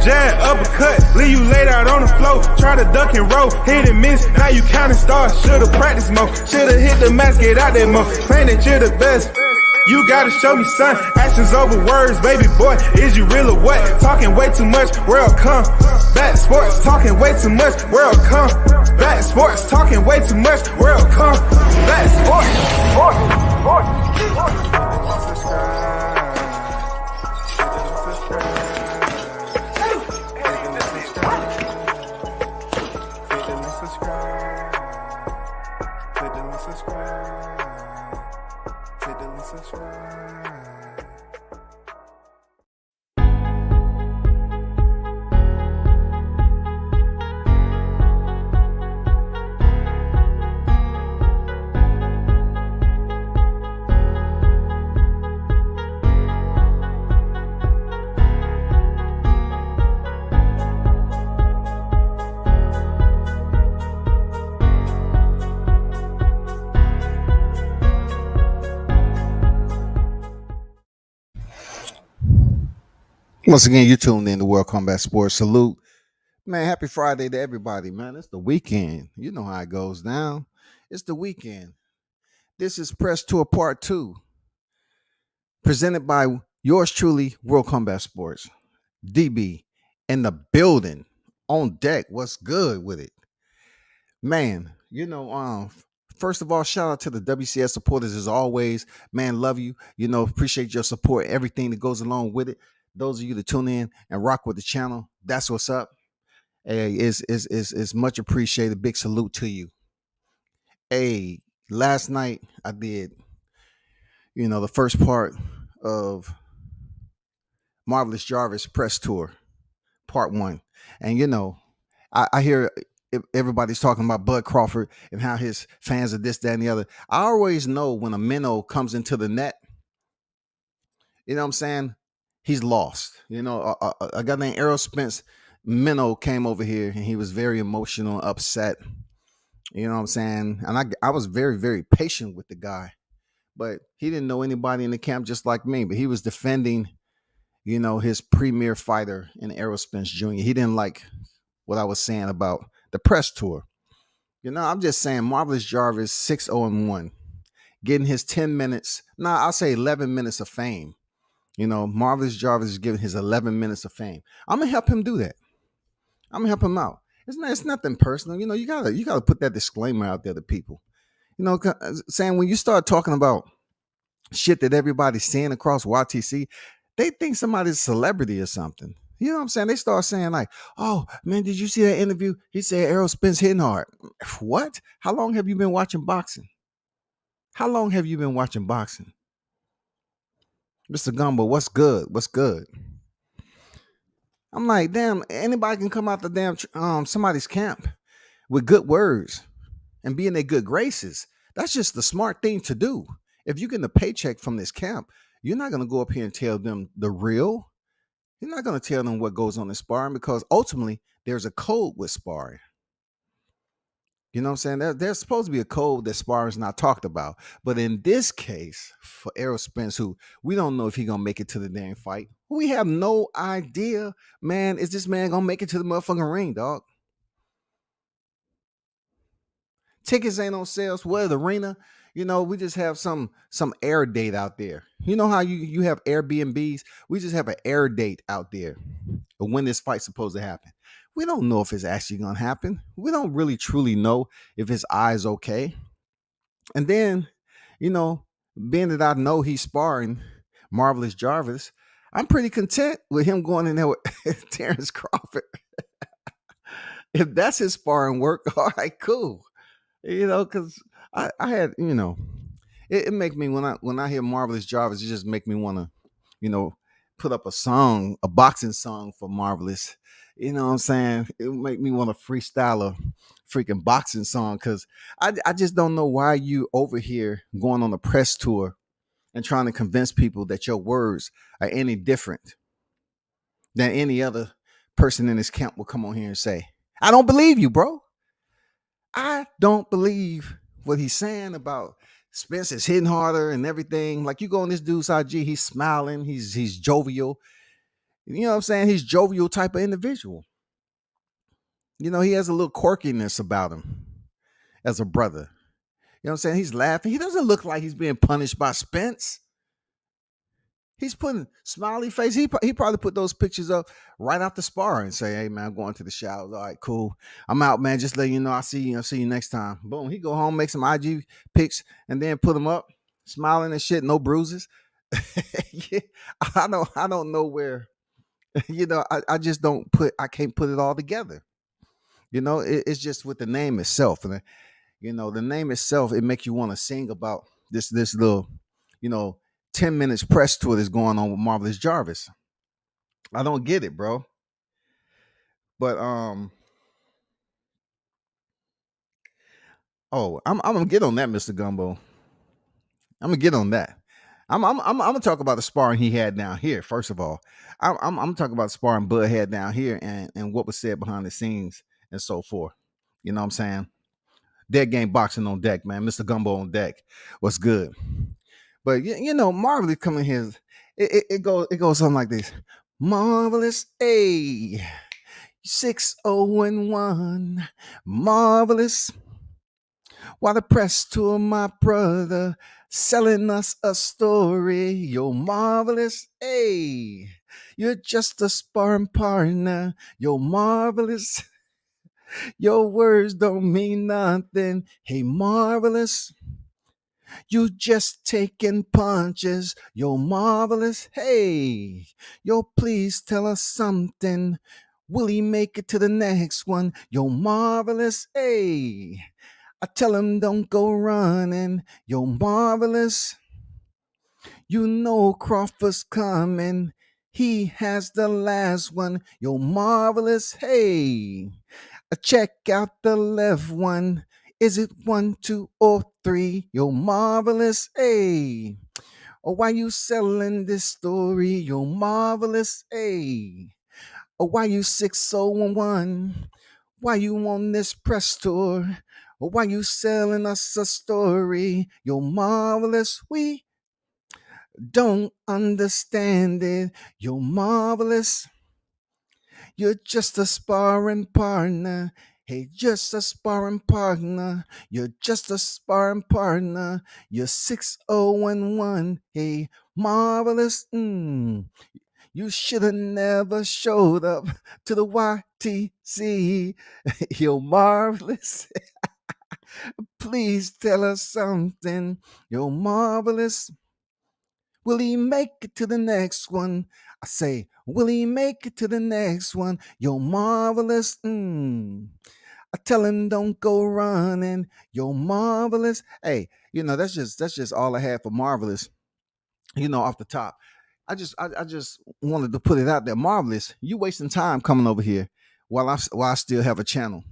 jab, uppercut, leave you laid out on the floor. Try to duck and roll, hit and miss, now you counting stars. Should've practiced more, should've hit the mask, get out there more. Claim that you're the best. You gotta show me, son. Actions over words, baby boy. Is you real or what? Talking way too much, world come. Back sports, talking way too much, world come. Back sports, talking way too much, world come. Back Once again, you tuned in to World Combat Sports. Salute. Man, happy Friday to everybody, man. It's the weekend. You know how it goes down. It's the weekend. This is Press Tour Part 2, presented by yours truly, World Combat Sports. DB in the building, on deck. What's good with it? Man, first of all, shout out to the WCS supporters as always. Man, love you. Appreciate your support, everything that goes along with it. Those of you that tune in and rock with the channel, that's what's up. Hey, is much appreciated. Big salute to you. Hey, last night I did, the first part of Marvelous Jarvis Press Tour, Part 1. And, I hear everybody's talking about Bud Crawford and how his fans are this, that, and the other. I always know when a minnow comes into the net, you know what I'm saying? He's lost. A guy named Errol Spence, minnow, came over here and he was very emotional, upset. You know what I'm saying? And I was very, very patient with the guy, but he didn't know anybody in the camp just like me, but he was defending, his premier fighter in Errol Spence Jr. He didn't like what I was saying about the press tour. I'm just saying Marvelous Jarvis 6-0-1, getting his 10 minutes. I'll say 11 minutes of fame. Marvelous Jarvis is giving his 11 minutes of fame. I'm gonna help him do that. I'm gonna help him out. It's nothing personal. You gotta put that disclaimer out there to people. Saying when you start talking about shit that everybody's seeing across YTC, they think somebody's a celebrity or something. You know what I'm saying? They start saying like, "Oh man, did you see that interview? He said Errol Spence hitting hard." What? How long have you been watching boxing? How long have you been watching boxing? Mr. Gumbo, what's good? What's good? I'm like, damn, anybody can come out the damn somebody's camp with good words and be in their good graces. That's just the smart thing to do. If you get a paycheck from this camp, you're not going to go up here and tell them the real. You're not going to tell them what goes on in sparring, because ultimately there's a code with sparring. You know what I'm saying? There's supposed to be a code that sparring is not talked about. But in this case, for Errol Spence, who we don't know if he's going to make it to the damn fight. We have no idea, man. Is this man going to make it to the motherfucking ring, dog? Tickets ain't on sales. Well, the arena, we just have some air date out there. You know how you have Airbnbs? We just have an air date out there of when this fight's supposed to happen. We don't know if it's actually going to happen. We don't really truly know if his eye's okay. And then, being that I know he's sparring Marvelous Jarvis, I'm pretty content with him going in there with Terrence Crawford. If that's his sparring work, all right, cool. Because I had, it make me, when I hear Marvelous Jarvis, it just make me want to, put up a boxing song for Marvelous. You know what I'm saying? It would make me want to freestyle a freaking boxing song, because I just don't know why you over here going on a press tour and trying to convince people that your words are any different than any other person in this camp will come on here and say. I don't believe you, bro. I don't believe what he's saying about Spence is hitting harder and everything. Like, you go on this dude's IG, he's smiling, he's jovial. You know what I'm saying? He's jovial type of individual. You know, he has a little quirkiness about him as a brother. You know what I'm saying? He's laughing. He doesn't look like he's being punished by Spence. He's putting smiley face. He probably put those pictures up right after sparring and say, "Hey man, I'm going to the showers. All right, cool. I'm out, man. Just let you know. I'll see you next time." Boom. He go home, make some IG pics, and then put them up, smiling and shit, no bruises. Yeah, I don't know where. I just don't put. I can't put it all together. It's just with the name itself, and the name itself, it makes you want to sing about this little, you know, 10 minutes press tour that's going on with Marvelous Jarvis. I don't get it, bro. But I'm gonna get on that, Mr. Gumbo. I'm gonna get on that. I'm gonna talk about the sparring he had down here. First of all, I'm talking about the sparring Bud had down here and what was said behind the scenes and so forth. You know what I'm saying? Dead game boxing on deck, man. Mr. Gumbo on deck. What's good? But Marvelous coming here. It goes something like this. Marvelous, a 6-0-1. Marvelous. While the press tour, my brother, selling us a story. You're marvelous, hey. You're just a sparring partner. You're marvelous. Your words don't mean nothing. Hey, marvelous. You just taking punches. You're marvelous. Hey, yo, please tell us something. Will he make it to the next one? You're marvelous. Hey, I tell him don't go running. You're marvelous. You know Crawford's coming. He has the last one. You're marvelous. Hey, check out the left one. Is it 1, 2, or 3? You're marvelous. Hey. Or why you selling this story? You're marvelous. Hey. Or why you 601? Why you on this press tour? Or why you selling us a story? You're marvelous. We don't understand it. You're marvelous. You're just a sparring partner. Hey, just a sparring partner. You're just a sparring partner. You're 6-0-1. Hey, marvelous. You should have never showed up to the YTC. You're marvelous. Please tell us something. You're marvelous. Will he make it to the next one? I say, will he make it to the next one? You're marvelous. I tell him don't go running. You're marvelous. Hey, that's just all I had for marvelous. Off the top. I just wanted to put it out there. Marvelous. You wasting time coming over here while I still have a channel.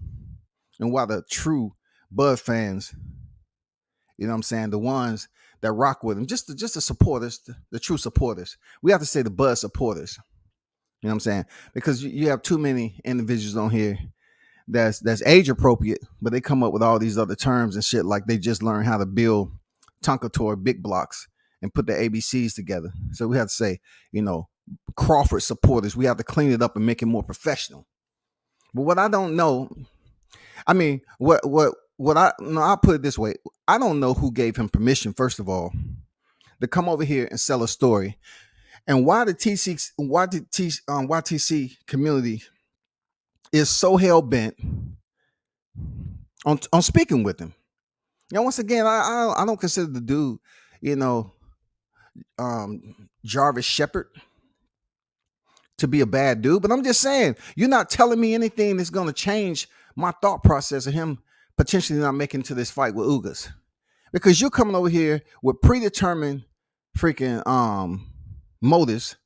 And while the true Bud fans, you know what I'm saying, the ones that rock with him, just the supporters, the true supporters. We have to say the Bud supporters. You know what I'm saying? Because you have too many individuals on here that's age appropriate, but they come up with all these other terms and shit like they just learned how to build Tonka toy big blocks and put the ABCs together. So we have to say, Crawford supporters. We have to clean it up and make it more professional. But what I don't know, I mean, what I no, I'll put it this way. I don't know who gave him permission, first of all, to come over here and sell a story. And why the YTC community is so hell bent on speaking with him. Once again, I don't consider the dude, you know, Jarvis Shepard to be a bad dude, but I'm just saying, you're not telling me anything that's going to change my thought process of him potentially not making to this fight with Ugas, because you're coming over here with predetermined freaking motives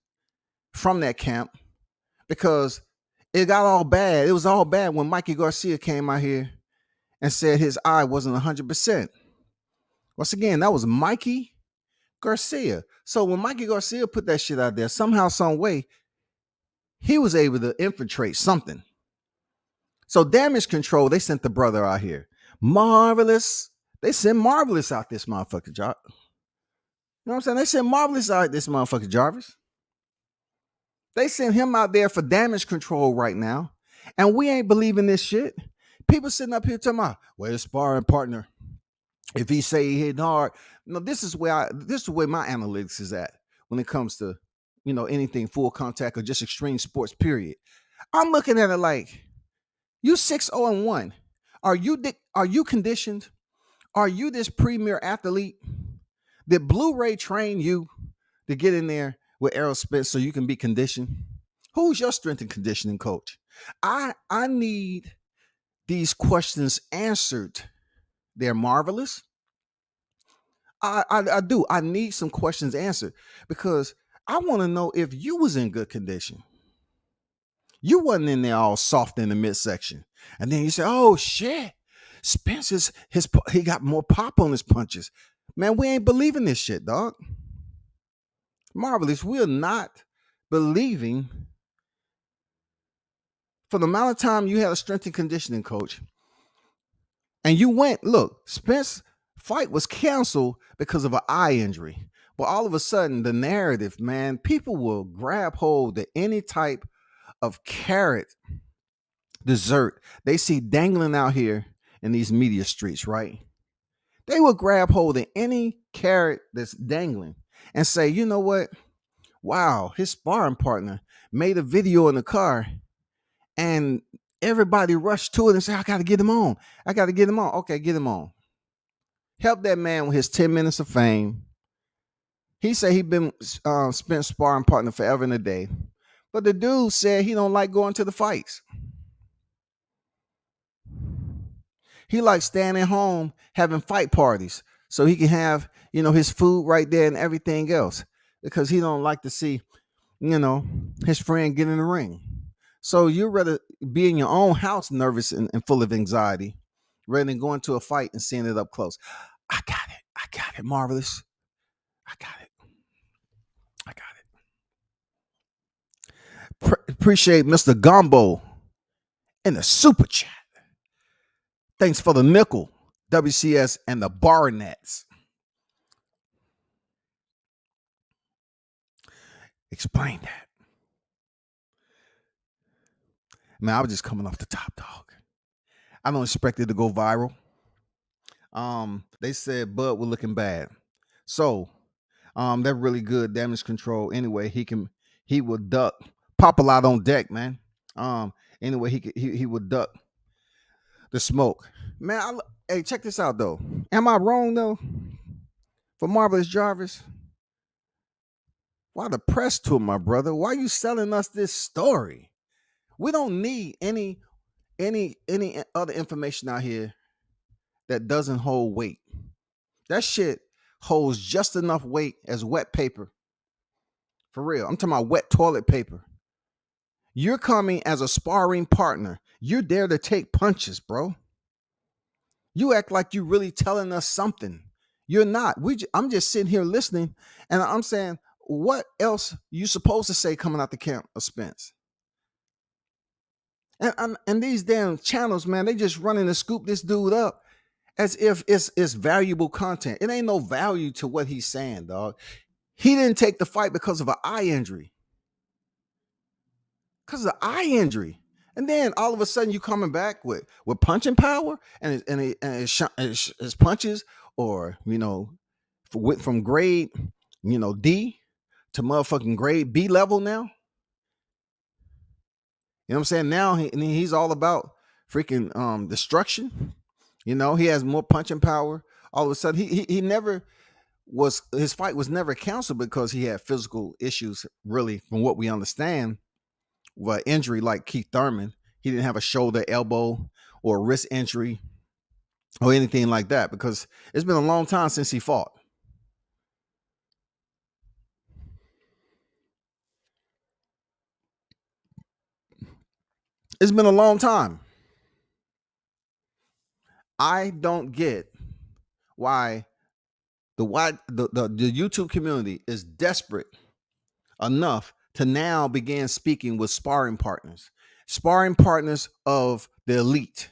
from that camp, because it got all bad. It was all bad when Mikey Garcia came out here and said his eye wasn't 100%. Once again, that was Mikey Garcia. So when Mikey Garcia put that shit out there, somehow, some way, he was able to infiltrate something. So damage control, they sent the brother out here. Marvelous. They sent Marvelous out this motherfucker, You know what I'm saying? They sent Marvelous out this motherfucker, Jarvis. They sent him out there for damage control right now, and we ain't believing this shit. People sitting up here talking about, well, his sparring partner, if he say he hitting hard. No, this is where my analytics is at when it comes to anything full contact or just extreme sports. Period. I'm looking at it like you 6-0-1. Are you conditioned? Are you this premier athlete? Did Blu-ray train you to get in there with Errol Spence so you can be conditioned? Who's your strength and conditioning coach? I need these questions answered. They're marvelous. I do. I need some questions answered because I want to know if you was in good condition. You wasn't in there all soft in the midsection. And then you say, oh shit, Spencer's he got more pop on his punches. Man, we ain't believing this shit, dog. Marvelous. We're not believing for the amount of time you had a strength and conditioning coach. And you went, look, Spence fight was canceled because of an eye injury. But all of a sudden, the narrative, man, people will grab hold of any type of carrot dessert they see dangling out here in these media streets, right? They will grab hold of any carrot that's dangling and say, you know what? Wow, his sparring partner made a video in the car and everybody rushed to it and said, I got to get him on. I got to get him on. Okay, get him on. Help that man with his 10 minutes of fame. He said he been spent sparring partner forever and a day. But the dude said he don't like going to the fights. He likes staying at home having fight parties so he can have, his food right there and everything else because he don't like to see, his friend get in the ring. So you'd rather be in your own house nervous and full of anxiety rather than going to a fight and seeing it up close. I got it. Marvelous. I got it. Appreciate Mr. Gumbo in the super chat. Thanks for the nickel, WCS and the Barnets. Explain that. Man, I was just coming off the top, dog. I don't expect it to go viral. They said Bud was looking bad. So, they're really good damage control. Anyway, he would duck. Pop a lot on deck, man. Anyway, he would duck the smoke. Man, hey, check this out though. Am I wrong though? For Marvelous Jarvis? Why the press tour, my brother? Why are you selling us this story? We don't need any other information out here that doesn't hold weight. That shit holds just enough weight as wet paper. For real. I'm talking about wet toilet paper. You're coming as a sparring partner. You're there to take punches, bro. You act like you're really telling us something. You're not. I'm just sitting here listening, and I'm saying, what else you supposed to say coming out the camp of Spence? And these damn channels, man, they just running to scoop this dude up as if it's valuable content. It ain't no value to what he's saying, dog. He didn't take the fight because of an eye injury. Because of the eye injury. And then all of a sudden you coming back with punching power and his punches or, from grade, D to motherfucking grade B level now. You know what I'm saying? Now he's all about freaking destruction. He has more punching power. All of a sudden he never was, his fight was never canceled because he had physical issues, really, from what we understand. Well, injury like Keith Thurman. He didn't have a shoulder, elbow, or wrist injury or anything like that because it's been a long time since he fought. It's been a long time. I don't get why the YouTube community is desperate enough to now begin speaking with sparring partners of the elite.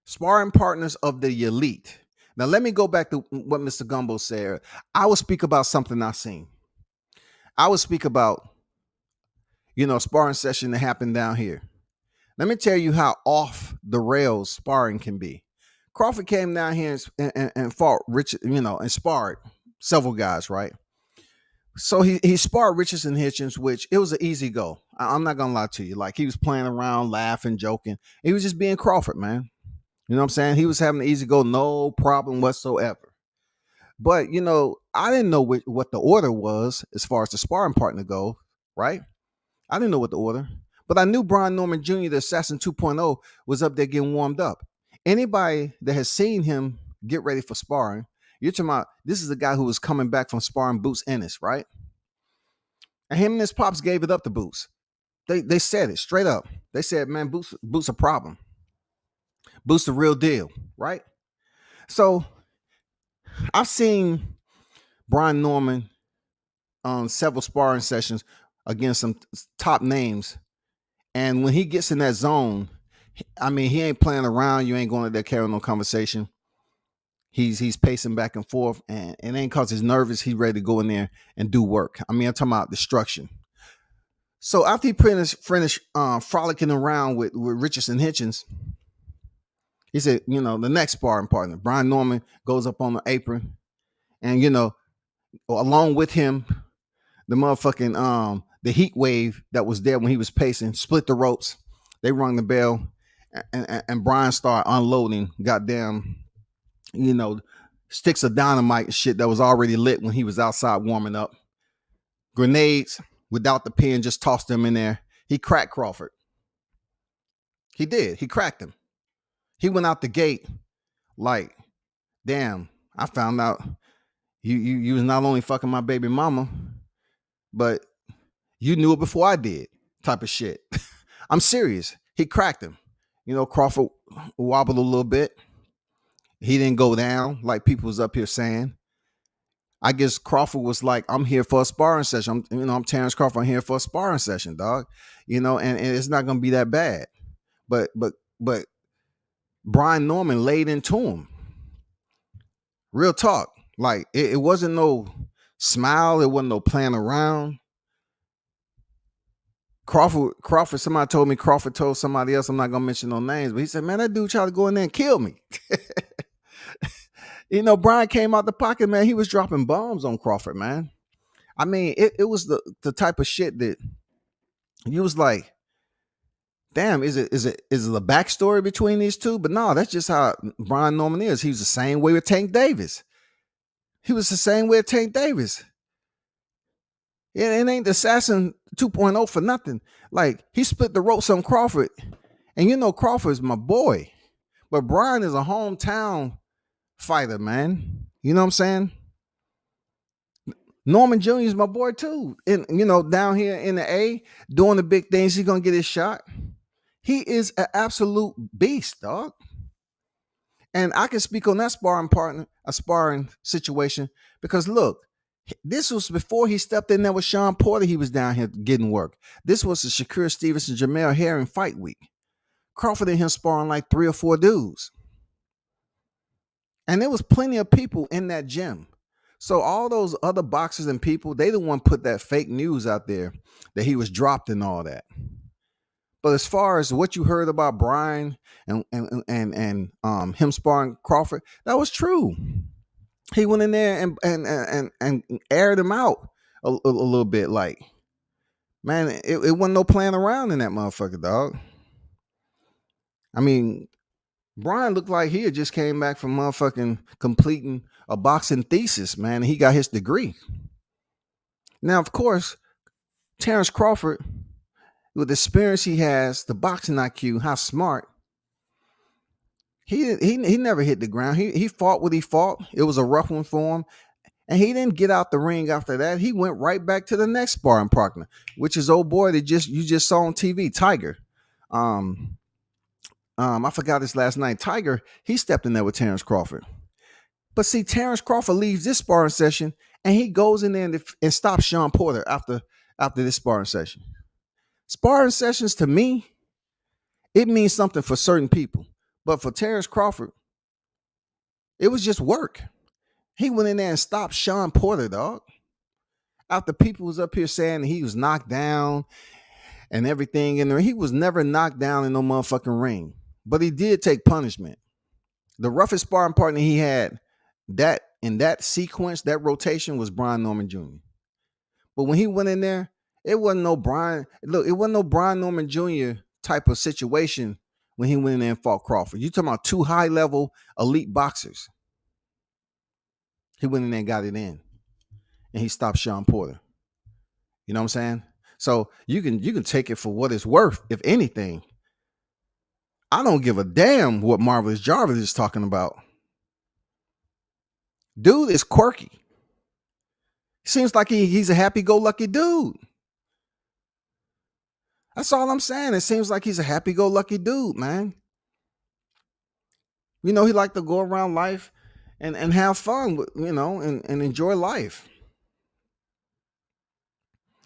Sparring partners of the elite. Now, let me go back to what Mr. Gumbo said. I will speak about something I've seen. I will speak about sparring session that happened down here. Let me tell you how off the rails sparring can be. Crawford came down here and fought Richard, and sparred several guys, right? So he sparred Richardson Hitchens, which it was an easy go. I'm not gonna lie to you. Like, he was playing around, laughing, joking. He was just being Crawford, man. You know what I'm saying? He was having an easy go, no problem whatsoever. But I didn't know what the order was as far as the sparring partner go, right? I didn't know what the order, but I knew Brian Norman Jr., the Assassin 2.0, was up there getting warmed up. Anybody that has seen him get ready for sparring, you're talking about, this is the guy who was coming back from sparring Boots Ennis, right? And him and his pops gave it up to Boots. They said it straight up. They said, man, Boots a problem. Boots the real deal, right? So I've seen Brian Norman on several sparring sessions against some top names. And when he gets in that zone, I mean, he ain't playing around. You ain't going to there carrying no conversation. He's pacing back and forth, and it ain't because he's nervous. He's ready to go in there and do work. I mean, I'm talking about destruction. So after he finished frolicking around with Richardson Hitchens, he said, the next sparring partner, Brian Norman, goes up on the apron, and along with him, the motherfucking the heat wave that was there when he was pacing split the ropes. They rung the bell, and Brian started unloading goddamn, sticks of dynamite and shit that was already lit when he was outside warming up. Grenades without the pin, just tossed them in there. He cracked Crawford. He did. He cracked him. He went out the gate like, damn, I found out you was not only fucking my baby mama, but you knew it before I did, type of shit. I'm serious. He cracked him. Crawford wobbled a little bit. He didn't go down like people was up here saying. I guess Crawford was like, I'm here for a sparring session. I'm Terrence Crawford. I'm here for a sparring session, dog. And it's not gonna be that bad. But Brian Norman laid into him. Real talk. Like, it wasn't no smile. It wasn't no playing around. Crawford, somebody told me Crawford told somebody else, I'm not gonna mention no names, but he said, man, that dude tried to go in there and kill me. Brian came out the pocket, man. He was dropping bombs on Crawford, man. I mean, it was the type of shit that you was like, damn, is it a backstory between these two? But no, that's just how Brian Norman is. He was the same way with Tank Davis. He was the same way with Tank Davis. It ain't the Assassin 2.0 for nothing. Like, he split the ropes on Crawford. And Crawford's my boy. But Brian is a hometown fighter, man. You know what I'm saying? Norman Jr. is my boy too. And down here in the A, doing the big things, he's gonna get his shot. He is an absolute beast, dog. And I can speak on that sparring situation, because look, this was before he stepped in there with Sean Porter. He was down here getting work. This was the Shakur Stevenson, Jamel Herring fight week. Crawford and him sparring like 3 or 4 dudes. And there was plenty of people in that gym. So all those other boxers and people, they the one put that fake news out there that he was dropped and all that. But as far as what you heard about Brian and him sparring Crawford, that was true. He went in there and aired him out a little bit. Like, man, it wasn't no playing around in that motherfucker, dog. I mean, Brian looked like he had just came back from motherfucking completing a boxing thesis, man. And he got his degree. Now, of course, Terrence Crawford, with the experience he has, the boxing IQ, how smart, he never hit the ground. He fought what he fought. It was a rough one for him. And he didn't get out the ring after that. He went right back to the next sparring partner, which is old boy that you just saw on TV, Tiger. I forgot his last name. Tiger, he stepped in there with Terrence Crawford. But see, Terrence Crawford leaves this sparring session and he goes in there and stops Sean Porter after this sparring session. Sparring sessions, to me, it means something for certain people. But for Terrence Crawford, it was just work. He went in there and stopped Sean Porter, dog. After people was up here saying he was knocked down, and everything in there. He was never knocked down in no motherfucking ring, but he did take punishment. The roughest sparring partner he had that in that sequence, that rotation was Brian Norman Jr. But when he went in there, it wasn't no Brian. Look, it wasn't no Brian Norman Jr. type of situation when he went in there and fought Crawford. You talking about two high level elite boxers. He went in there and got it in, and he stopped Sean Porter. You know what I'm saying? So you can take it for what it's worth. If anything, I don't give a damn what Marvelous Jarvis is talking about. Dude is quirky. Seems like he's a happy-go-lucky dude. That's all I'm saying. It seems like he's a happy-go-lucky dude, man. You know, he like to go around life and have fun, you know, and enjoy life.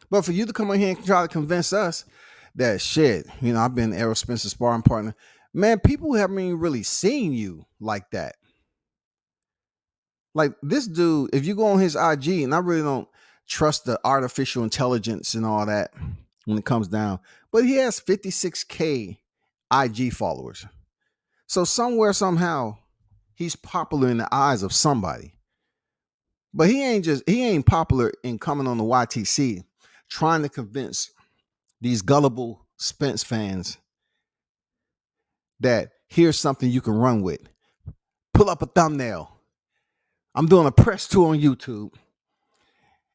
But for you to come in here and try to convince us that shit, you know, I've been Errol Spence's sparring partner. Man, people haven't even really seen you like that. Like this dude, if you go on his IG, and I really don't trust the artificial intelligence and all that when it comes down, but he has 56K IG followers. So somewhere, somehow, he's popular in the eyes of somebody. But he ain't popular in coming on the YTC trying to convince these gullible Spence fans that here's something you can run with. Pull up a thumbnail. I'm doing a press tour on YouTube.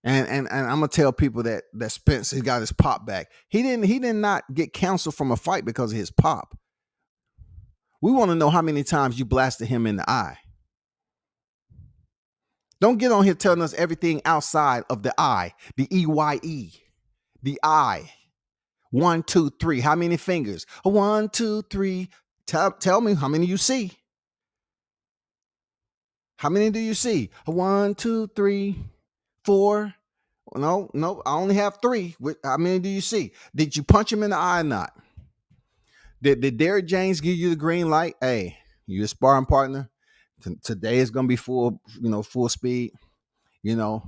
And I'm gonna tell people that Spence has got his pop back. He did not get canceled from a fight because of his pop. We want to know how many times you blasted him in the eye. Don't get on here telling us everything outside of the eye, the EYE, the eye. 1, 2, 3. How many fingers? 1, 2, 3. Tell me how many you see. How many do you see? 1, 2, 3, 4. No, I only have 3. How many do you see? Did you punch him in the eye or not? Did Derrick James give you the green light? Hey, you a sparring partner. Today is gonna be full speed. You know,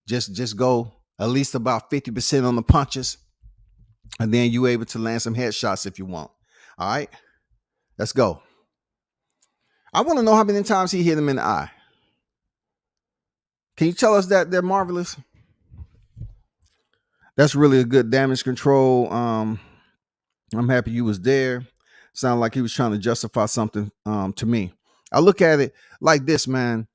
just go at least about 50% on the punches, and then you able to land some headshots if you want. All right, let's go. I want to know how many times he hit him in the eye. Can you tell us that they're marvelous? That's really a good damage control. I'm happy you was there. Sounded like he was trying to justify something to me. I look at it like this, man.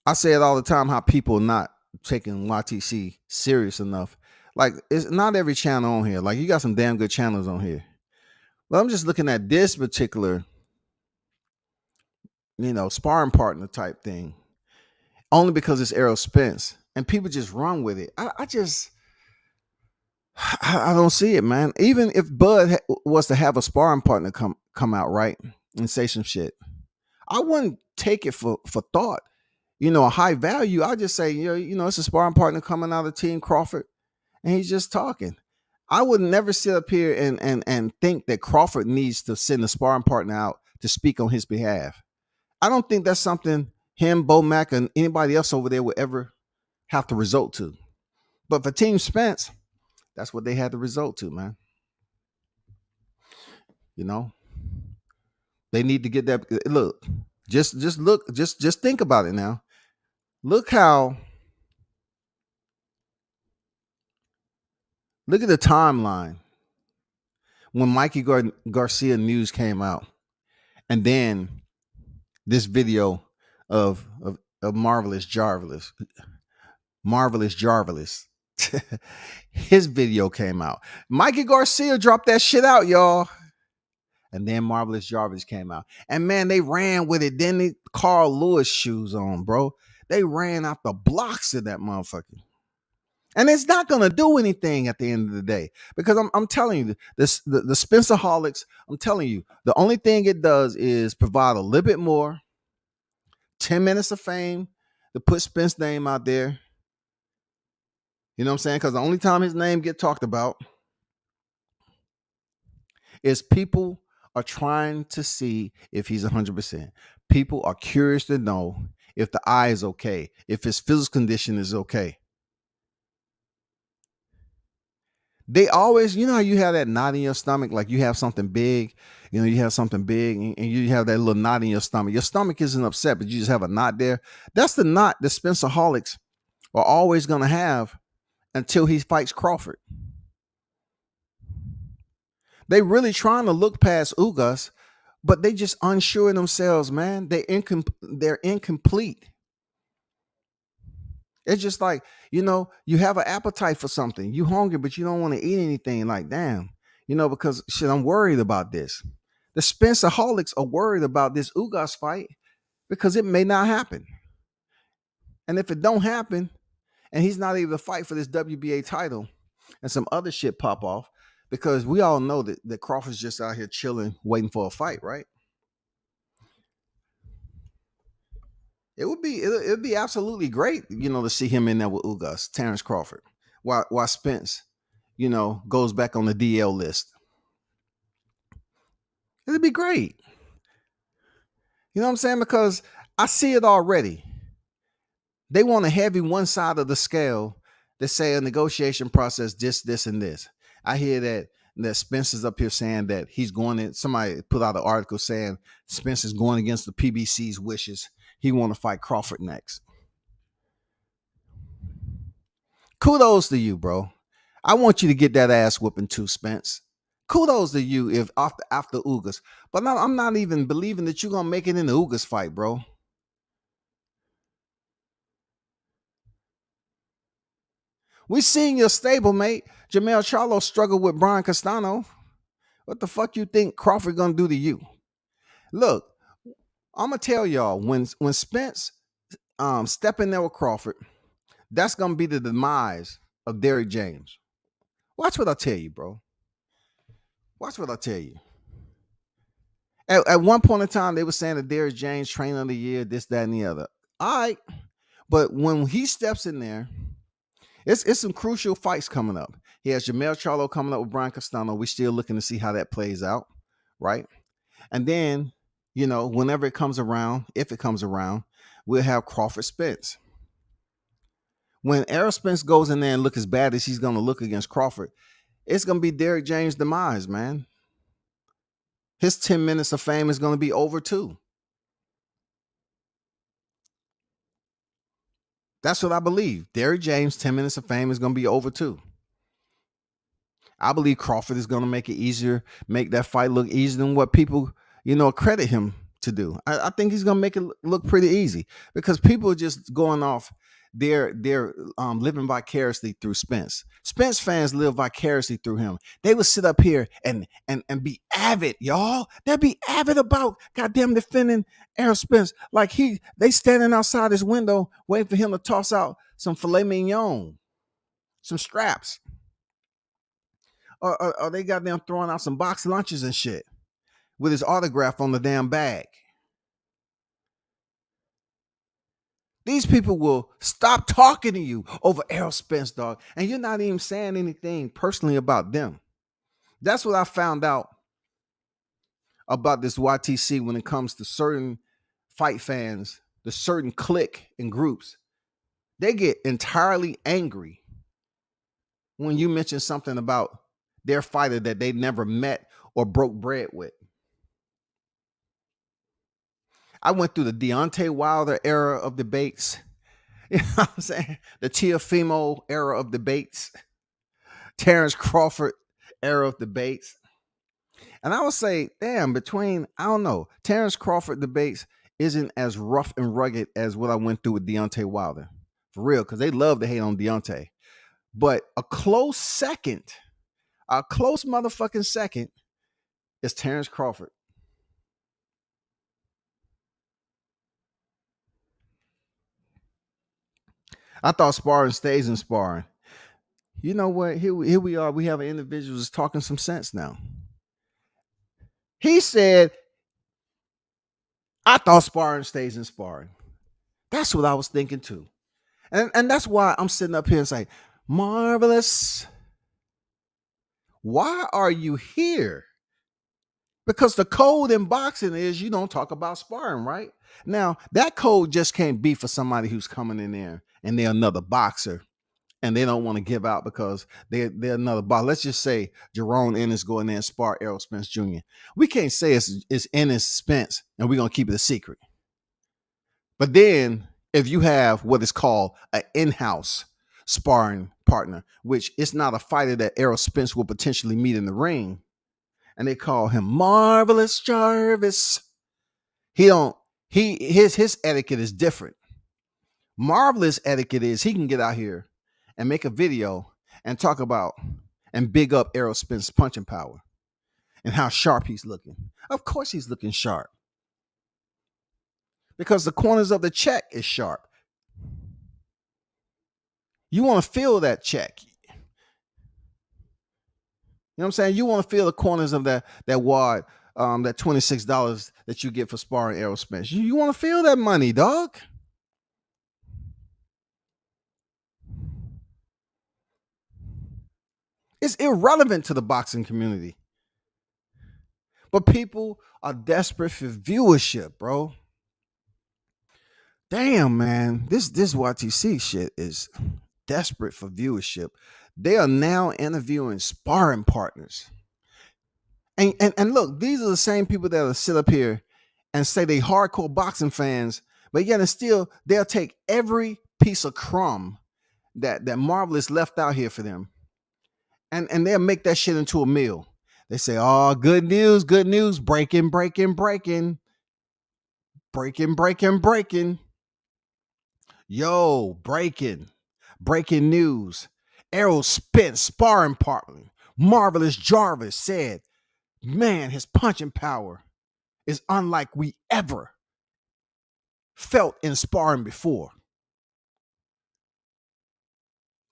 I say it all the time how people are not taking YTC serious enough. Like, it's not every channel on here. Like, you got some damn good channels on here. Well, I'm just looking at this particular, sparring partner type thing. Only because it's Errol Spence. And people just run with it. I don't see it, man. Even if Bud was to have a sparring partner come out, right, and say some shit, I wouldn't take it for thought. A high value, I'll just say, it's a sparring partner coming out of Team Crawford, and he's just talking. I would never sit up here and think that Crawford needs to send a sparring partner out to speak on his behalf. I don't think that's something him, Bo Mack, and anybody else over there would ever have to resort to. But for Team Spence, that's what they had to resort to, man. They need to get that. Look, just look, just think about it now. Look at the timeline when Mikey Garcia news came out, and then this video of Marvelous Jarvis. His video came out. Mikey Garcia dropped that shit out, y'all. And then Marvelous Jarvis came out. And man, they ran with it. Then they Carl Lewis shoes on, bro. They ran out the blocks of that motherfucker. And it's not going to do anything at the end of the day. Because I'm telling you, the Spencerholics, I'm telling you, the only thing it does is provide a little bit more, 10 minutes of fame to put Spence's name out there. You know what I'm saying? Because the only time his name get talked about is people are trying to see if he's 100%. People are curious to know if the eye is okay, if his physical condition is okay. They always, you know how you have that knot in your stomach, like you have something big, you have something big and you have that little knot in your stomach. Your stomach isn't upset, but you just have a knot there. That's the knot the Spencerholics are always going to have until he fights Crawford. They really trying to look past Ugas, but they just unsure themselves, man. They're incomplete. It's just like, you have an appetite for something. You hungry, but you don't want to eat anything. Like, damn, because shit, I'm worried about this. The Spencerholics are worried about this Ugas fight because it may not happen. And if it don't happen, and he's not able to fight for this WBA title, and some other shit pop off, because we all know that Crawford's just out here chilling, waiting for a fight, right? It would be absolutely great, to see him in there with Ugas, Terrence Crawford, while Spence, goes back on the DL list. It'd be great. You know what I'm saying? Because I see it already. They want a heavy one side of the scale that say a negotiation process, this, and this. I hear that Spence is up here saying that he's going in. Somebody put out an article saying Spence is going against the PBC's wishes. He want to fight Crawford next. Kudos to you, bro. I want you to get that ass whooping too, Spence. Kudos to you if after Ugas. But I'm not even believing that you're going to make it in the Ugas fight, bro. We seen your stablemate, Jamel Charlo, struggle with Brian Castano. What the fuck you think Crawford gonna do to you? Look, I'm gonna tell y'all, when Spence step in there with Crawford, that's gonna be the demise of Derrick James. Watch what I tell you, bro. Watch what I tell you. At one point in time, they were saying that Derrick James trainer of the year, this, that, and the other. All right. But when he steps in there, it's some crucial fights coming up. He has Jamel Charlo coming up with Brian Castano. We're still looking to see how that plays out, right? And then, whenever it comes around, if it comes around, we'll have Crawford Spence. When Errol Spence goes in there and look as bad as he's going to look against Crawford, it's going to be Derrick James' demise, man. His 10 minutes of fame is going to be over too. That's what I believe. Derrick James' 10 minutes of fame is going to be over too. I believe Crawford is going to make it easier, make that fight look easier than what people, credit him to do. I think he's going to make it look pretty easy because people are just going off they're living vicariously through Spence. Spence fans live vicariously through him. They would sit up here and be avid, y'all. They'd be avid about goddamn defending Errol Spence. Like they standing outside his window waiting for him to toss out some filet mignon, some straps. Or they got them throwing out some box lunches and shit with his autograph on the damn bag. These people will stop talking to you over Errol Spence, dog. And you're not even saying anything personally about them. That's what I found out about this YTC when it comes to certain fight fans, the certain clique and groups. They get entirely angry when you mention something about their fighter that they never met or broke bread with. I went through the Deontay Wilder era of debates. You know what I'm saying? The Teofimo era of debates. Terrence Crawford era of debates. And I would say, damn, I don't know, Terrence Crawford debates isn't as rough and rugged as what I went through with Deontay Wilder. For real, because they love to hate on Deontay. But a close motherfucking second is Terrence Crawford. I thought sparring stays in sparring. You know what? Here we are. We have an individual who's talking some sense now. He said, I thought sparring stays in sparring. That's what I was thinking too. And that's why I'm sitting up here and saying, Marvelous, why are you here? Because the code in boxing is you don't talk about sparring, right? Now, that code just can't be for somebody who's coming in there and they're another boxer and they don't want to give out because they're another boss. Let's just say Jerome Ennis go in there and spar Errol Spence Jr. We can't say it's Ennis Spence and we're gonna keep it a secret. But then if you have what is called an in-house sparring partner, which it's not a fighter that Errol Spence will potentially meet in the ring, and they call him Marvelous Jarvis. His etiquette is different. Marvelous etiquette is he can get out here and make a video and talk about and big up Errol Spence's punching power and how sharp he's looking. Of course he's looking sharp. Because the corners of the check is sharp. You want to feel that check. You know what I'm saying? You want to feel the corners of that wad, that $26 that you get for sparring Errol Spence. You want to feel that money, dog. It's irrelevant to the boxing community. But people are desperate for viewership, bro. Damn, man. This YTC shit is desperate for viewership. They are now interviewing sparring partners. And look, these are the same people that will sit up here and say they hardcore boxing fans, but yet and still they'll take every piece of crumb that Marvelous left out here for them, and they'll make that shit into a meal. They say, "Oh, good news, breaking, yo, breaking news. Errol Spence sparring partner Marvelous Jarvis said, man, his punching power is unlike we ever felt in sparring before.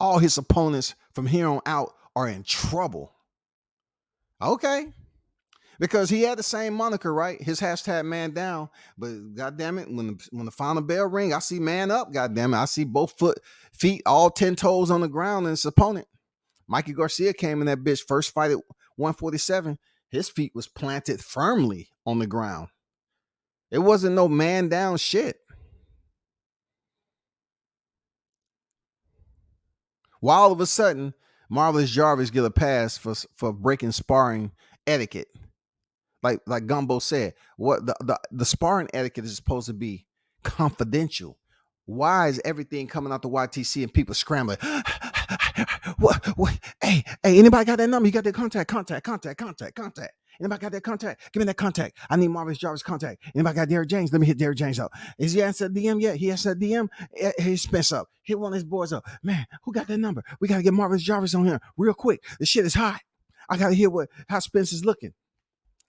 All his opponents from here on out are in trouble." Okay. Because he had the same moniker, right? His hashtag man down. But goddamn it, when the final bell ring, I see man up, goddamn it. I see both feet, all 10 toes on the ground in his opponent. Mikey Garcia came in that bitch first fight at 147. His feet was planted firmly on the ground. It wasn't no man down shit. Why all of a sudden, Marvelous Jarvis get a pass for breaking sparring etiquette? Like Gumbo said, what the sparring etiquette is supposed to be confidential. Why is everything coming out the YTC and people scrambling? What? Hey, anybody got that number? You got that contact. Anybody got that contact? Give me that contact. I need Marvelous Jarvis contact. Anybody got Derrick James? Let me hit Derrick James up. Is he answered DM yet? He answered DM. He's Spence up. Hit one of his boys up. Man, who got that number? We got to get Marvelous Jarvis on here real quick. The shit is hot. I got to hear how Spence is looking.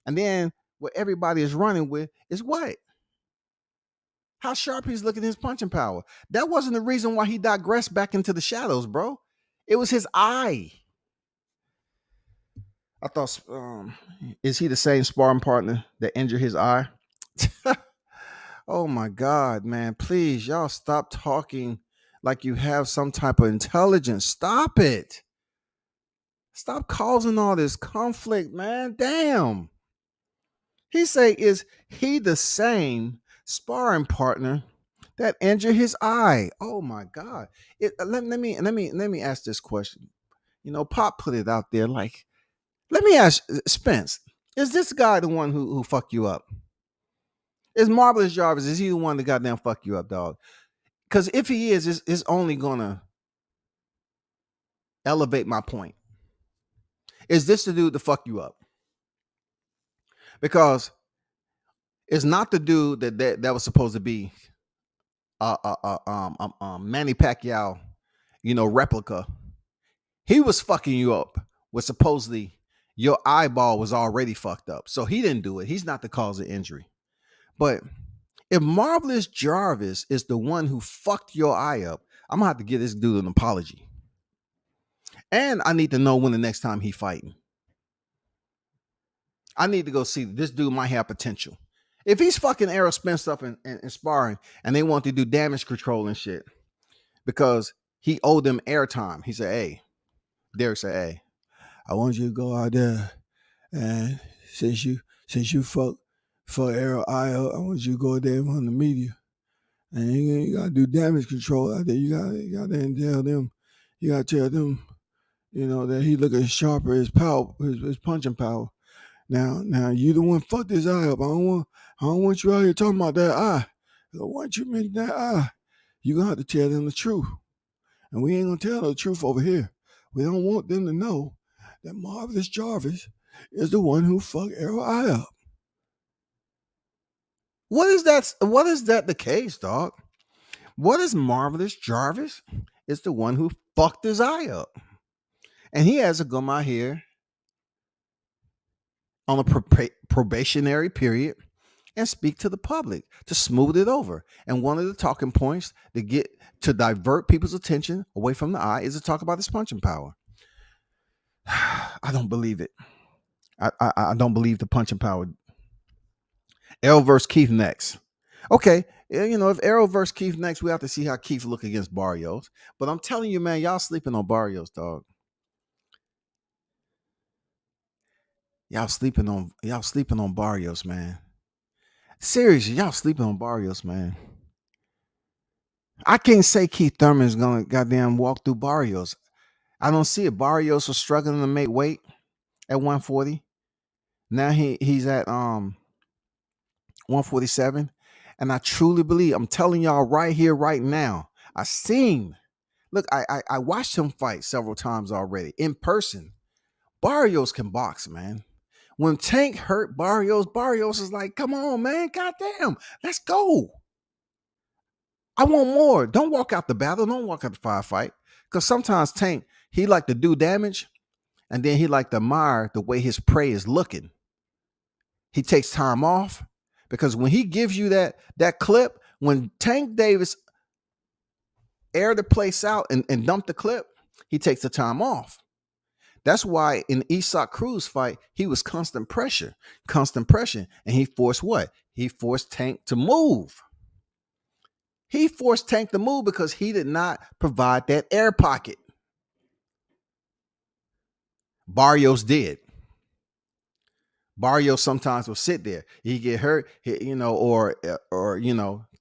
And then what everybody is running with is what? How sharp he's looking at his punching power. That wasn't the reason why he digressed back into the shadows, bro. It was his eye. I thought, is he the same sparring partner that injured his eye? Oh my God, man. Please, y'all stop talking like you have some type of intelligence. Stop it. Stop causing all this conflict, man. Damn. He say, is he the same sparring partner that injured his eye? Oh my God! Let me ask this question. You know, Pop put it out there. Like, let me ask Spence: is this guy the one who fucked you up? Is Marvelous Jarvis? Is he the one that goddamn fuck you up, dog? Because if he is, it's only gonna elevate my point. Is this the dude to fuck you up? Because it's not the dude that was supposed to be Manny Pacquiao, replica. He was fucking you up with supposedly your eyeball was already fucked up. So he didn't do it. He's not the cause of injury. But if Marvelous Jarvis is the one who fucked your eye up, I'm gonna have to give this dude an apology. And I need to know when the next time he fighting. I need to go see this dude might have potential. If he's fucking Errol Spence up and sparring and they want to do damage control and shit because he owed them airtime, he said, hey, Derek said, hey, I want you to go out there and since you fuck Errol eye up, I want you to go there on the media and you gotta do damage control out there. You gotta tell them You gotta tell them, that he looking sharper, his power, his punching power. Now you the one fucked his eye up. I don't want you out here talking about that eye. I don't want you mention that eye. You gonna have to tell them the truth. And we ain't gonna tell them the truth over here. We don't want them to know that Marvelous Jarvis is the one who fucked Errol eye up. What is that? What is that the case, dog? What is Marvelous Jarvis is the one who fucked his eye up. And he has to come out here on a probationary period and speak to the public to smooth it over. And one of the talking points to divert people's attention away from the eye is to talk about his punching power. I don't believe it. I don't believe the punching power. Errol versus Keith next. Okay, if Errol versus Keith next, we have to see how Keith look against Barrios. But I'm telling you, man, y'all sleeping on Barrios, dog. Y'all sleeping on Barrios, man. Seriously, y'all sleeping on Barrios, man. I can't say Keith Thurman is gonna goddamn walk through Barrios. I don't see it. Barrios was struggling to make weight at 140. Now he's at 147. And I truly believe, I'm telling y'all right here, right now, I watched him fight several times already in person. Barrios can box, man. When Tank hurt Barrios is like, come on, man, goddamn, let's go. I want more. Don't walk out the battle. Don't walk out the firefight. Because sometimes Tank, he like to do damage, and then he like to admire the way his prey is looking. He takes time off, because when he gives you that clip, when Tank Davis air the place out and dump the clip, he takes the time off. That's why in Isak Cruz fight, he was constant pressure. And he forced what? He forced Tank to move. He forced Tank to move because he did not provide that air pocket. Barrios did. Barrios sometimes will sit there. He get hurt, or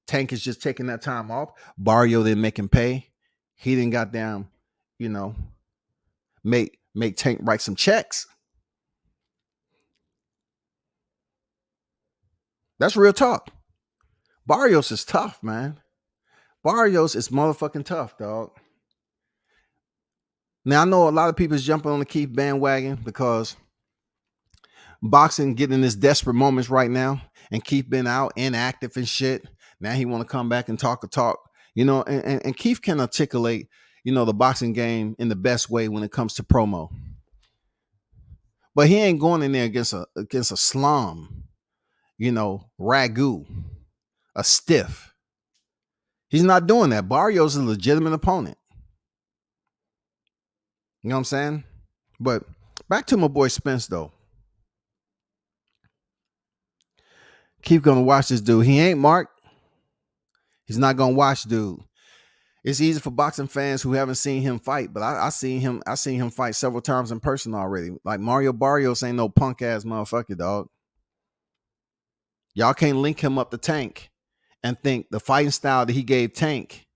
Tank is just taking that time off. Barrio didn't make him pay. He didn't got down, make Tank write some checks. That's real talk. Barrios is tough, man. Barrios is motherfucking tough, dog. Now I know a lot of people is jumping on the Keith bandwagon because boxing getting his desperate moments right now, and Keith been out inactive and shit. Now he want to come back and talk, and Keith can articulate, the boxing game in the best way when it comes to promo. But he ain't going in there against a slum, ragu, a stiff. He's not doing that. Barrios is a legitimate opponent. You know what I'm saying? But back to my boy Spence, though. Keep gonna watch this dude. He ain't Mark. He's not gonna watch dude. It's easy for boxing fans who haven't seen him fight, but I seen him fight several times in person already. Like Mario Barrios ain't no punk ass motherfucker, dog. Y'all can't link him up to Tank and think the fighting style that he gave Tank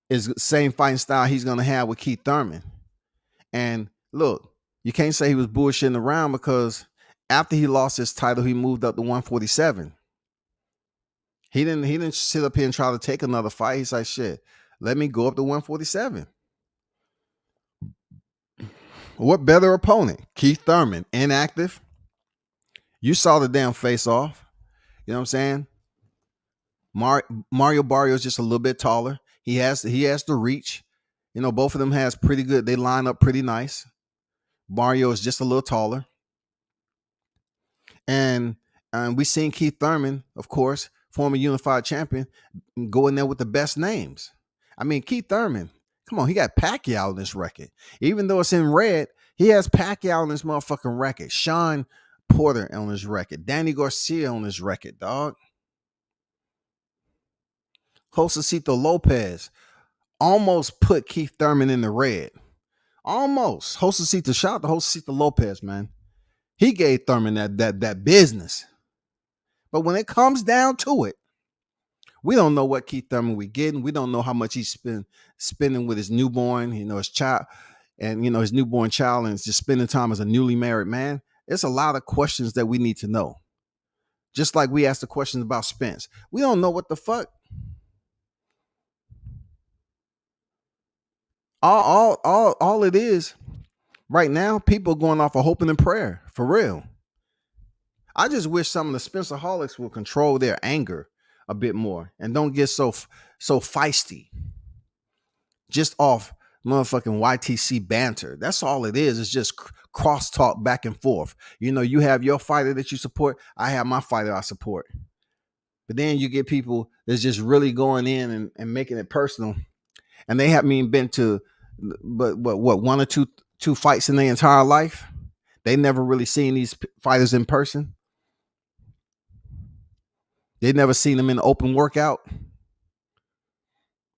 is the same fighting style he's gonna have with Keith Thurman. And look, you can't say he was bullshitting around, because after he lost his title, he moved up to 147. He didn't sit up here and try to take another fight. He's like, shit, let me go up to 147. What better opponent? Keith Thurman, inactive. You saw the damn face off. You know what I'm saying? Mario Barrios just a little bit taller. He has the reach. Both of them has pretty good. They line up pretty nice. Mario is just a little taller. And we seen Keith Thurman, of course, former unified champion, go in there with the best names. I mean, Keith Thurman, come on, he got Pacquiao on this record. Even though it's in red, he has Pacquiao on this motherfucking record. Sean Porter on his record. Danny Garcia on his record, dog. Josecito Lopez almost put Keith Thurman in the red. Almost. Josecito, shout out to Josecito Lopez, man. He gave Thurman that business. But when it comes down to it, We don't know what Keith Thurman we getting. We don't know how much he's spending with his newborn, his child, and his newborn child, and just spending time as a newly married man. It's a lot of questions that we need to know. Just like we asked the questions about Spence. We don't know what the fuck. All it is right now, people going off of hoping and prayer. For real. I just wish some of the Spencerholics will control their anger a bit more and don't get so feisty. Just off motherfucking YTC banter. That's all it is. It's just crosstalk back and forth. You have your fighter that you support. I have my fighter I support. But then you get people that's just really going in and making it personal. And they haven't even been to but what one or two fights in their entire life. They never really seen these fighters in person. They never seen them in an open workout.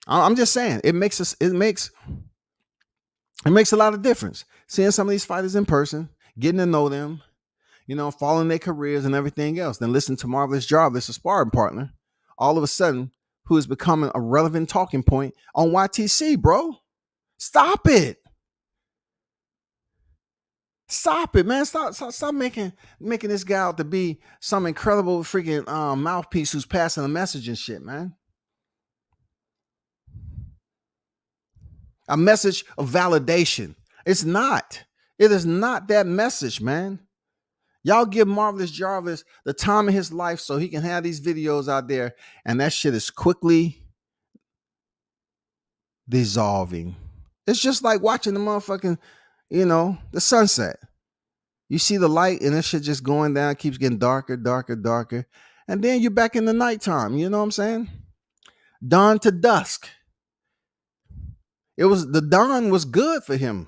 I'm just saying it makes a lot of difference seeing some of these fighters in person, getting to know them, following their careers and everything else. Then listen to Marvelous Jarvis, a sparring partner, all of a sudden, who is becoming a relevant talking point on YTC, bro. Stop it. Stop it, man. Stop making this guy out to be some incredible freaking mouthpiece who's passing a message and shit, man. A message of validation. It's not. It is not that message, man. Y'all give Marvelous Jarvis the time of his life so he can have these videos out there, and that shit is quickly dissolving. It's just like watching the motherfucking, the sunset. You see the light and this shit just going down, keeps getting darker, darker, darker. And then you're back in the nighttime. You know what I'm saying? Dawn to dusk. The dawn was good for him.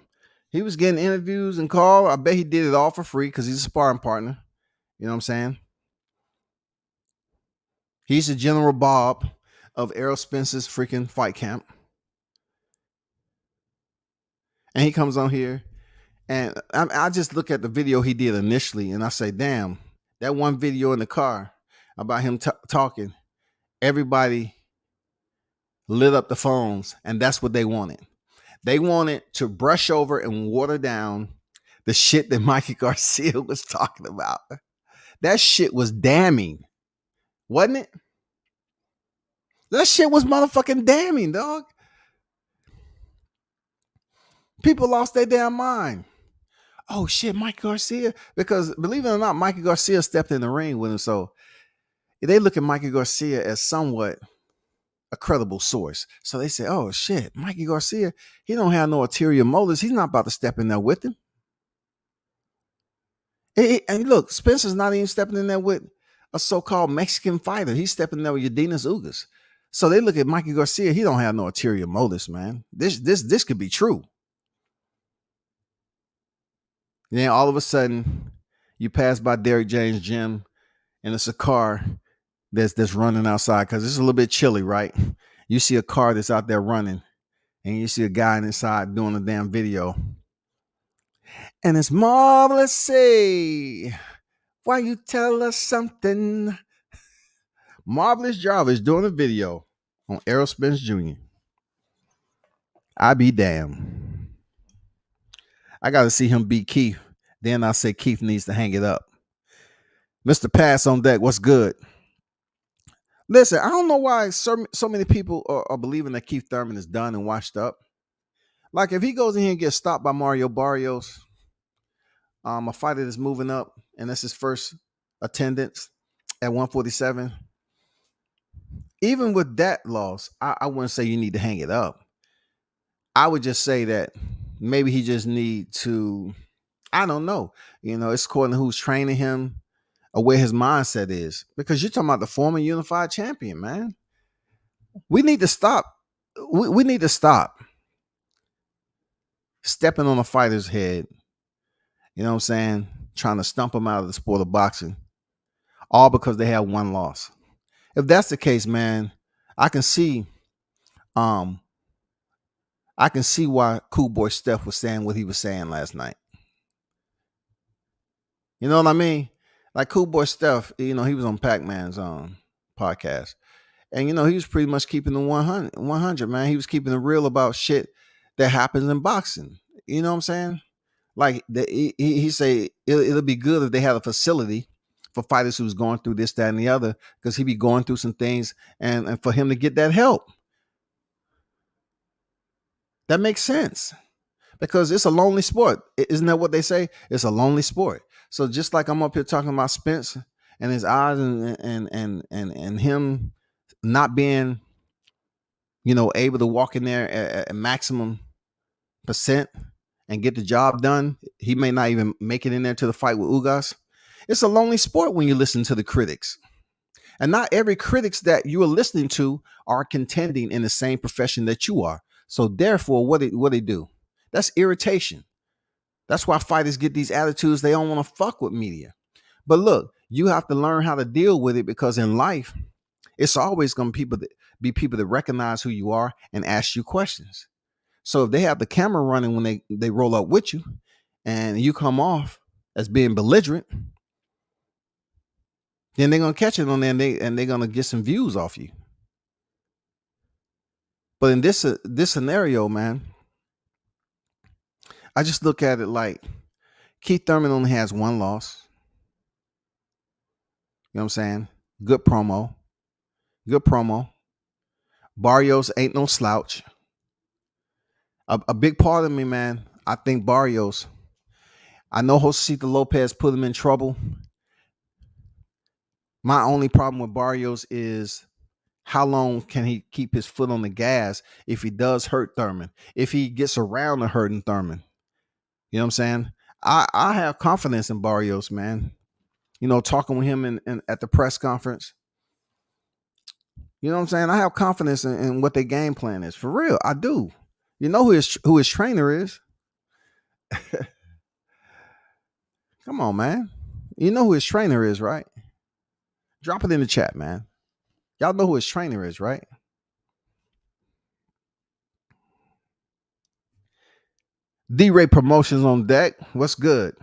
He was getting interviews and calls. I bet he did it all for free because he's a sparring partner. You know what I'm saying? He's the General Bob of Errol Spence's freaking fight camp. And he comes on here. And I just look at the video he did initially and I say, damn, that one video in the car about him talking, everybody lit up the phones, and that's what they wanted. They wanted to brush over and water down the shit that Mikey Garcia was talking about. That shit was damning, wasn't it? That shit was motherfucking damning, dog. People lost their damn mind. Oh shit, Mike Garcia. Because believe it or not, Mikey Garcia stepped in the ring with him. So they look at Mikey Garcia as somewhat a credible source. So they say, oh shit, Mikey Garcia, he don't have no ulterior motives. He's not about to step in there with him. And look, Spencer's not even stepping in there with a so-called Mexican fighter. He's stepping in there with Yadinas Ugas. So they look at Mikey Garcia, he don't have no ulterior motives, man. This could be true. Then all of a sudden, you pass by Derrick James' gym, and it's a car that's running outside because it's a little bit chilly, right? You see a car that's out there running, and you see a guy inside doing a damn video. And it's Marvelous. Say, why you tell us something? Marvelous Jarvis doing a video on Errol Spence Jr. I be damned. I got to see him beat Keith. Then I say Keith needs to hang it up. Mr. Pass on deck, what's good? Listen, I don't know why so many people are believing that Keith Thurman is done and washed up. Like if he goes in here and gets stopped by Mario Barrios, a fighter that's moving up, and that's his first attendance at 147. Even with that loss, I wouldn't say you need to hang it up. I would just say that maybe he just need to, I don't know. It's according to who's training him or where his mindset is. Because you're talking about the former unified champion, man. We need to stop. We need to stop stepping on a fighter's head. You know what I'm saying? Trying to stump them out of the sport of boxing. All because they have one loss. If that's the case, man, I can see why Cool Boy Steph was saying what he was saying last night. You know what I mean? Like Cool Boy Steph, he was on Pac-Man's podcast. And he was pretty much keeping the 100, man. He was keeping it real about shit that happens in boxing. You know what I'm saying? Like he say it'll be good if they had a facility for fighters who's going through this, that, and the other, because he be going through some things, and for him to get that help. That makes sense because it's a lonely sport. Isn't that what they say? It's a lonely sport. So just like I'm up here talking about Spence and his eyes and him not being, able to walk in there at maximum percent and get the job done. He may not even make it in there to the fight with Ugas. It's a lonely sport when you listen to the critics. And not every critics that you are listening to are contending in the same profession that you are. So therefore, what they do? That's irritation. That's why fighters get these attitudes. They don't want to fuck with media. But look, you have to learn how to deal with it, because in life, it's always going to be people that recognize who you are and ask you questions. So if they have the camera running when they roll up with you, and you come off as being belligerent, then they're gonna catch it on there, and they're gonna get some views off you. But in this scenario, man, I just look at it like Keith Thurman only has one loss. You know what I'm saying? Good promo. Barrios ain't no slouch. A big part of me, man, I think Barrios, I know Josecito Lopez put him in trouble. My only problem with Barrios is how long can he keep his foot on the gas if he does hurt Thurman, if he gets around to hurting Thurman. You know what I'm saying? I have confidence in Barrios, man. Talking with him in at the press conference. You know what I'm saying? I have confidence in what their game plan is. For real, I do. You know who his trainer is? Come on, man. You know who his trainer is, right? Drop it in the chat, man. Y'all know who his trainer is, right? D-Ray Promotions on deck. What's good?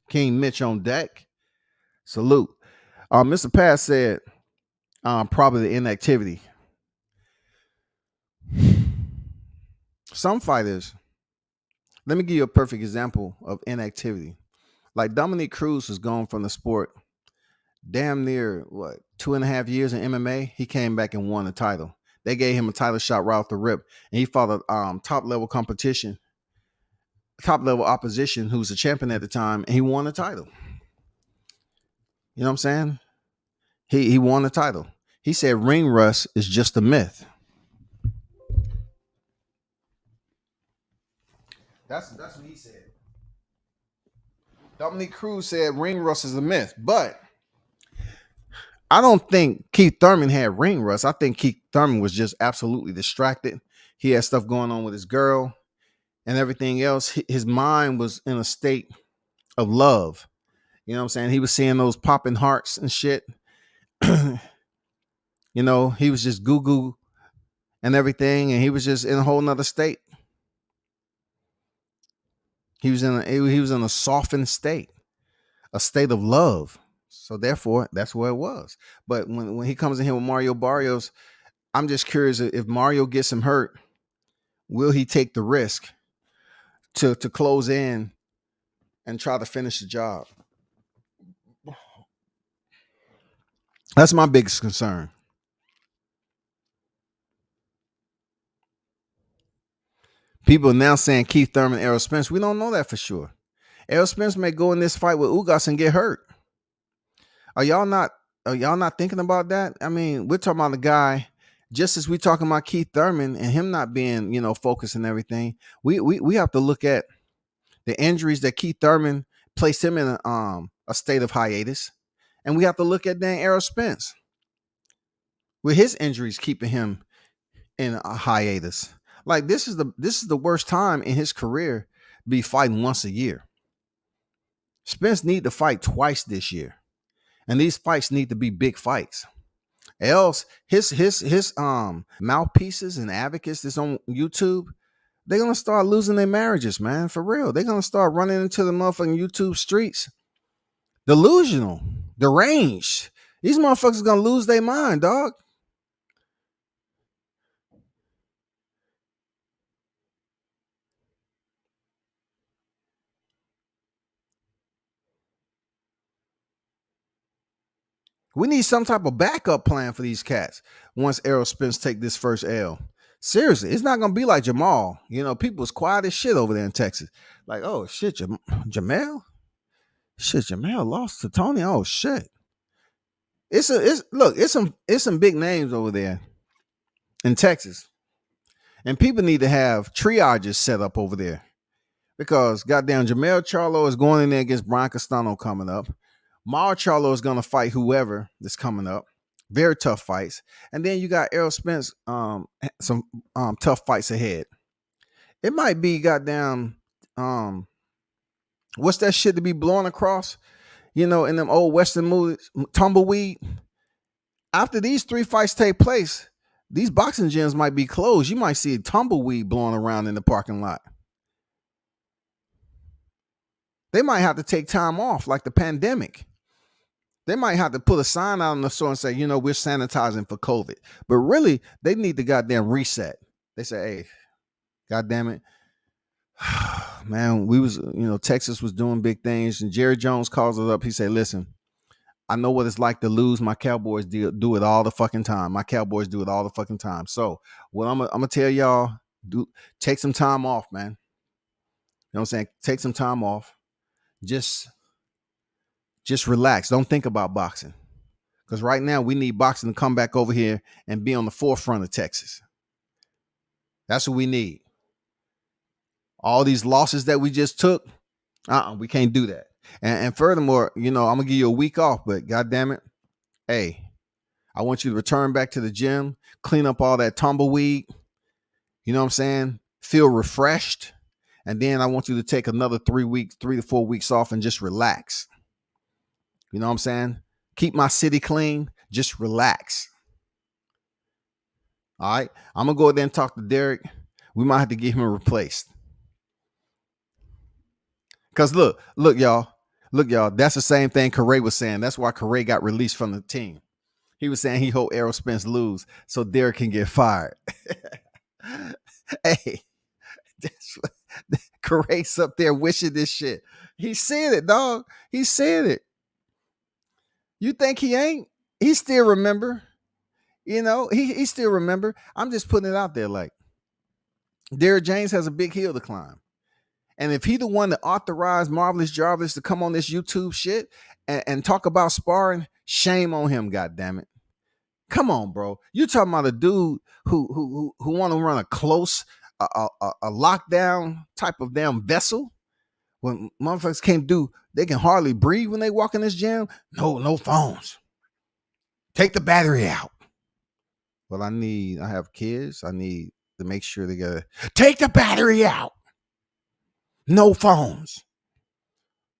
King Mitch on deck. Salute. Mr. Pass said, probably the inactivity. Some fighters, let me give you a perfect example of inactivity. Like Dominique Cruz was gone from the sport damn near 2.5 years in MMA. He came back and won the title. They gave him a title shot right off the rip, and he fought a top level opposition who was a champion at the time, and he won the title. You know what I'm saying? He won the title. He said ring rust is just a myth. That's what he said. Dominique Cruz said ring rust is a myth, but I don't think Keith Thurman had ring rust. I think Keith Thurman was just absolutely distracted. He had stuff going on with his girl and everything else. His mind was in a state of love. You know what I'm saying? He was seeing those popping hearts and shit. He was just goo and everything, and he was just in a whole nother state. He was in a softened state, a state of love. So therefore, that's where it was. But when he comes in here with Mario Barrios, I'm just curious if Mario gets him hurt, will he take the risk to close in and try to finish the job? That's my biggest concern. People are now saying Keith Thurman, Errol Spence. We don't know that for sure. Errol Spence may go in this fight with Ugas and get hurt. Are y'all not thinking about that? I mean, we're talking about a guy, just as we talking about Keith Thurman and him not being, focused and everything. We have to look at the injuries that Keith Thurman placed him in a state of hiatus, and we have to look at Dan Errol Spence with his injuries keeping him in a hiatus. Like this is the worst time in his career to be fighting once a year. Spence need to fight twice this year, and these fights need to be big fights. Else, his mouthpieces and advocates that's on YouTube, they're gonna start losing their marriages, man. For real, they're gonna start running into the motherfucking YouTube streets, delusional, deranged. These motherfuckers gonna lose their mind, dog. We need some type of backup plan for these cats once Errol Spence take this first L. Seriously, it's not gonna be like Jamal. You know, people was quiet as shit over there in Texas. Like, oh shit, Jamel? Shit, Jamel lost to Tony. Oh shit. It's some big names over there in Texas. And people need to have triages set up over there. Because goddamn Jamel Charlo is going in there against Brian Castano coming up. Mar Charlo is gonna fight whoever that's coming up. Very tough fights. And then you got Errol Spence, some tough fights ahead. It might be goddamn what's that shit to be blowing across? You know, in them old Western movies, tumbleweed. After these 3 fights take place, these boxing gyms might be closed. You might see a tumbleweed blowing around in the parking lot. They might have to take time off, like the pandemic. They might have to put a sign out on the store and say, you know, we're sanitizing for COVID. But really, they need to goddamn reset. They say, hey, goddamn it. Man, Texas was doing big things. And Jerry Jones calls us up. He said, listen, I know what it's like to lose. My Cowboys do it all the fucking time. My Cowboys do it all the fucking time. So what I'm gonna tell y'all, take some time off, man. You know what I'm saying? Take some time off. Just relax. Don't think about boxing. Because right now we need boxing to come back over here and be on the forefront of Texas. That's what we need. All these losses that we just took, we can't do that. And furthermore, you know, I'm gonna give you a week off, but goddamn it, hey, I want you to return back to the gym, clean up all that tumbleweed. You know what I'm saying? Feel refreshed, and then I want you to take another 3 to 4 weeks off and just relax. You know what I'm saying? Keep my city clean. Just relax. All right, I'm gonna go there and talk to Derek. We might have to get him replaced. Cause look, y'all. That's the same thing Correa was saying. That's why Correa got released from the team. He was saying he hope Errol Spence lose so Derek can get fired. Hey, Correa's up there wishing this shit. He said it, dog. He said it. You think he ain't? He still remember. You know, he still remember. I'm just putting it out there like Derek James has a big hill to climb. And if he the one that authorized Marvelous Jarvis to come on this YouTube shit and talk about sparring, shame on him, goddammit. Come on, bro. You talking about a dude who want to run a close, a lockdown type of damn vessel? When motherfuckers can't they can hardly breathe when they walk in this gym. No phones. Take the battery out. Well, I have kids. I need to make sure they gotta take the battery out. No phones.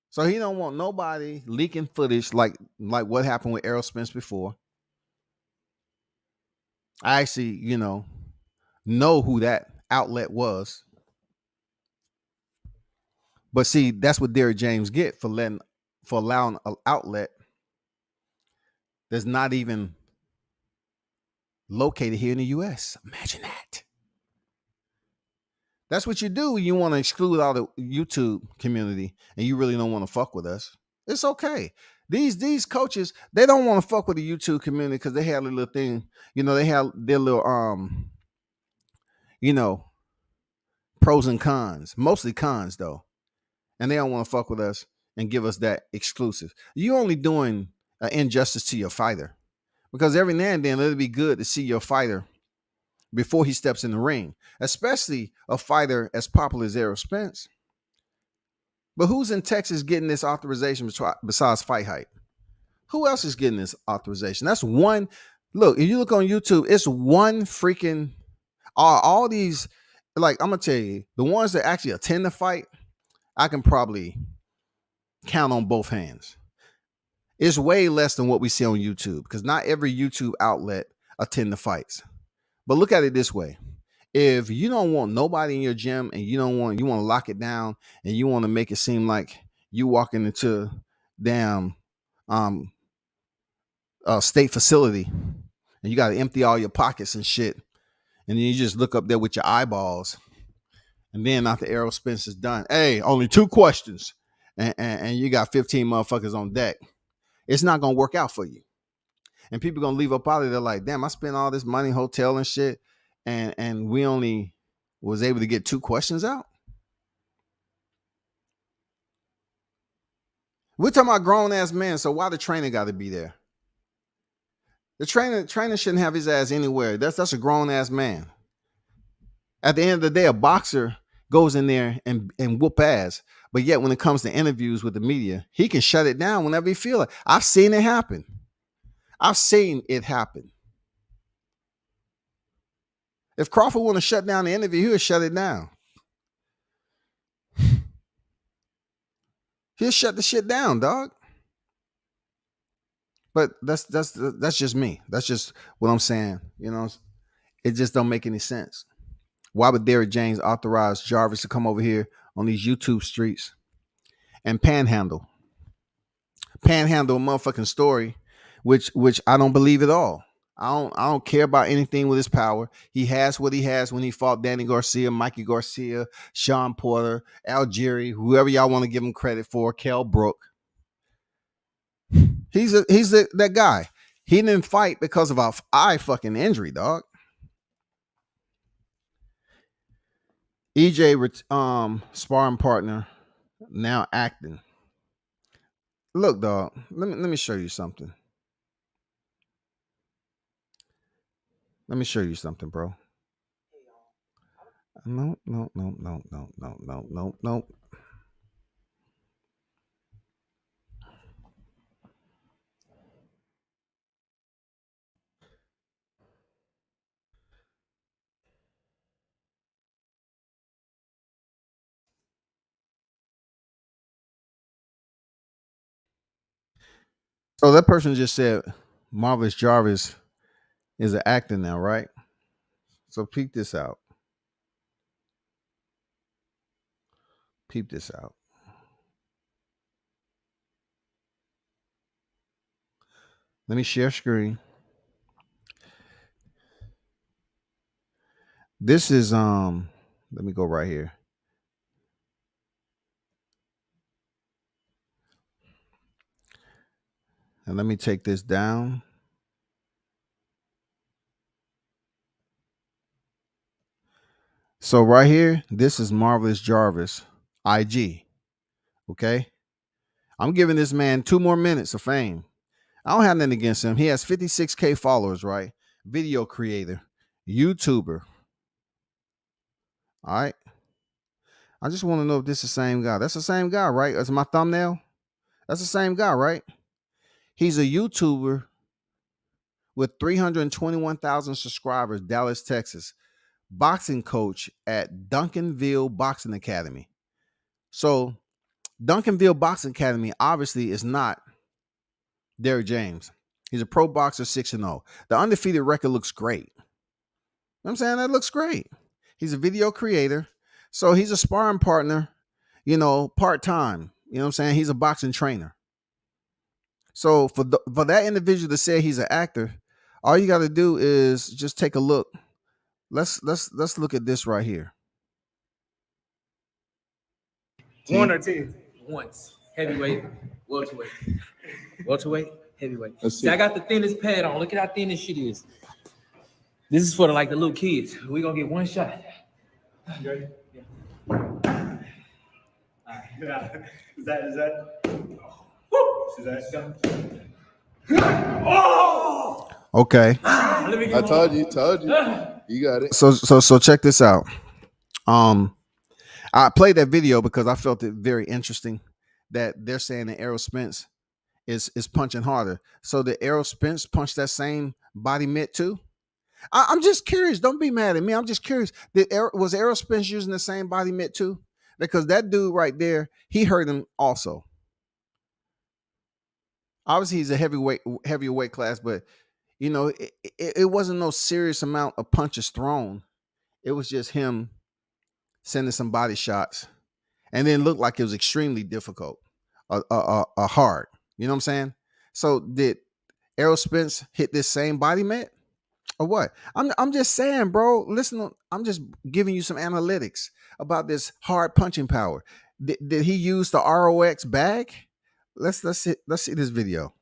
So he don't want nobody leaking footage like what happened with Errol Spence before. I actually, know who that outlet was. But see, that's what Derek James get for allowing an outlet that's not even located here in the US. Imagine that. That's what you do when you want to exclude all the YouTube community and you really don't want to fuck with us. It's okay. These coaches, they don't want to fuck with the YouTube community because they have a little thing, they have their little pros and cons. Mostly cons though. And they don't want to fuck with us and give us that exclusive. You're only doing an injustice to your fighter. Because every now and then it'll be good to see your fighter before he steps in the ring, especially a fighter as popular as Errol Spence. But who's in Texas getting this authorization besides Fight Hype? Who else is getting this authorization? That's one. Look, if you look on YouTube, it's one freaking, all these, like, I'm going to tell you, the ones that actually attend the fight, I can probably count on both hands. It's way less than what we see on YouTube because not every YouTube outlet attend the fights. But look at it this way. If you don't want nobody in your gym and you want to lock it down and you want to make it seem like you walking into damn state facility and you got to empty all your pockets and shit. And then you just look up there with your eyeballs. And then after Errol Spence is done, hey, only 2 questions. And you got 15 motherfuckers on deck. It's not going to work out for you. And people gonna leave up out of there like, damn, I spent all this money, hotel and shit, and we only was able to get 2 questions out. We're talking about grown ass men, so why the trainer got to be there? The trainer shouldn't have his ass anywhere. That's a grown ass man. At the end of the day, a boxer goes in there and whoop ass. But yet, when it comes to interviews with the media, he can shut it down whenever he feel it. I've seen it happen. If Crawford want to shut down the interview, he'll shut it down. He'll shut the shit down, dog. But that's just me. That's just what I'm saying. You know, it just don't make any sense. Why would Derrick James authorize Jarvis to come over here on these YouTube streets and panhandle a motherfucking story, which I don't believe at all. I don't care about anything with his power. He has what he has when he fought Danny Garcia, Mikey Garcia, Sean Porter, Algieri, whoever y'all want to give him credit for, Kell Brook. He's that guy. He didn't fight because of an eye fucking injury, dog. EJ sparring partner, now acting. Look, dog, let me show you something. Let me show you something, bro. No. So that person just said Marvelous Jarvis is an actor now, right? So peep this out. Peep this out. Let me share screen. This is let me go right here. And let me take this down. So right here, this is Marvelous Jarvis, IG. Okay? I'm giving this man 2 more minutes of fame. I don't have nothing against him. He has 56K followers, right? Video creator, YouTuber. All right. I just want to know if this is the same guy. That's the same guy, right? That's my thumbnail. That's the same guy, right? He's a YouTuber with 321,000 subscribers, Dallas, Texas. Boxing coach at Duncanville Boxing Academy. So Duncanville Boxing Academy obviously is not Derrick James. He's a pro boxer, 6-0. The undefeated record looks great. You know what I'm saying? That looks great. He's a video creator. So he's a sparring partner, part-time. You know what I'm saying? He's a boxing trainer. So for that individual to say he's an actor, all you got to do is just take a look. Let's look at this right here. 1 or 10? Once. Heavyweight, welterweight, heavyweight. See, I got the thinnest pad on. Look at how thin this shit is. This is for the little kids. We're gonna get one shot. You ready? Yeah. All right. Is that? Oh! Okay. I told you. You got it. So check this out. I played that video because I felt it very interesting that they're saying that Errol Spence is punching harder. So did Errol Spence punch that same body mitt too? I'm just curious. Don't be mad at me. I'm just curious. Was Errol Spence using the same body mitt too? Because that dude right there, he hurt him also. Obviously, he's a heavier weight class, but it wasn't no serious amount of punches thrown. It was just him sending some body shots, and then looked like it was extremely difficult, hard. You know what I'm saying? So did Errol Spence hit this same body mitt or what? I'm just saying, bro. Listen, I'm just giving you some analytics about this hard punching power. Did he use the ROX bag? Let's see this video.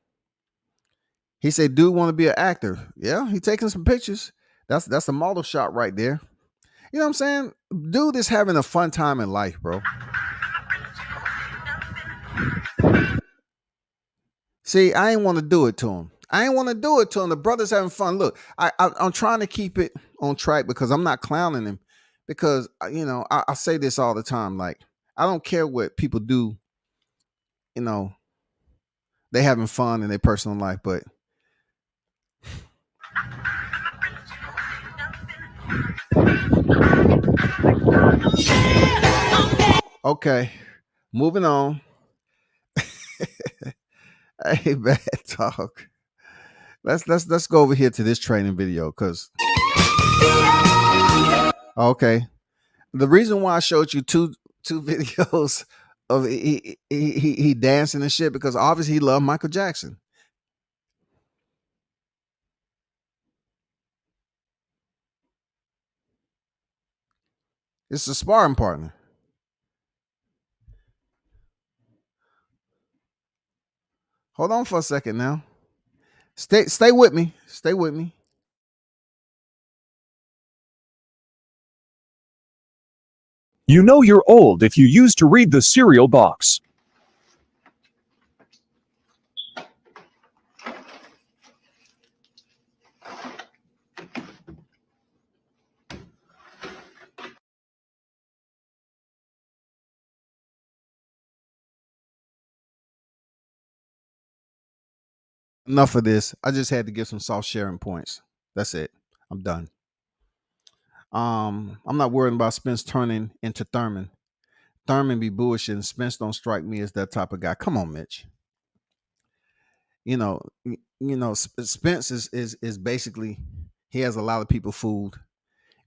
He said, "Dude, want to be an actor?" Yeah, he taking some pictures. That's a model shot right there. You know what I'm saying? Dude is having a fun time in life, bro. See, I ain't want to do it to him. The brother's having fun. Look, I'm trying to keep it on track because I'm not clowning him. Because I say this all the time. Like, I don't care what people do. You know, they having fun in their personal life, but okay, moving on. Hey, bad talk. Let's go over here to this training video because okay, the reason why I showed you two videos of he dancing and shit because obviously he loved Michael Jackson. It's a sparring partner. Hold on for a second now. Stay with me. Stay with me. You know you're old if you used to read the cereal box. Enough of this. I just had to give some soft sharing points. That's it. I'm done. I'm not worried about Spence turning into Thurman. Thurman be bullshitting. Spence don't strike me as that type of guy. Come on, Mitch. Spence is basically he has a lot of people fooled.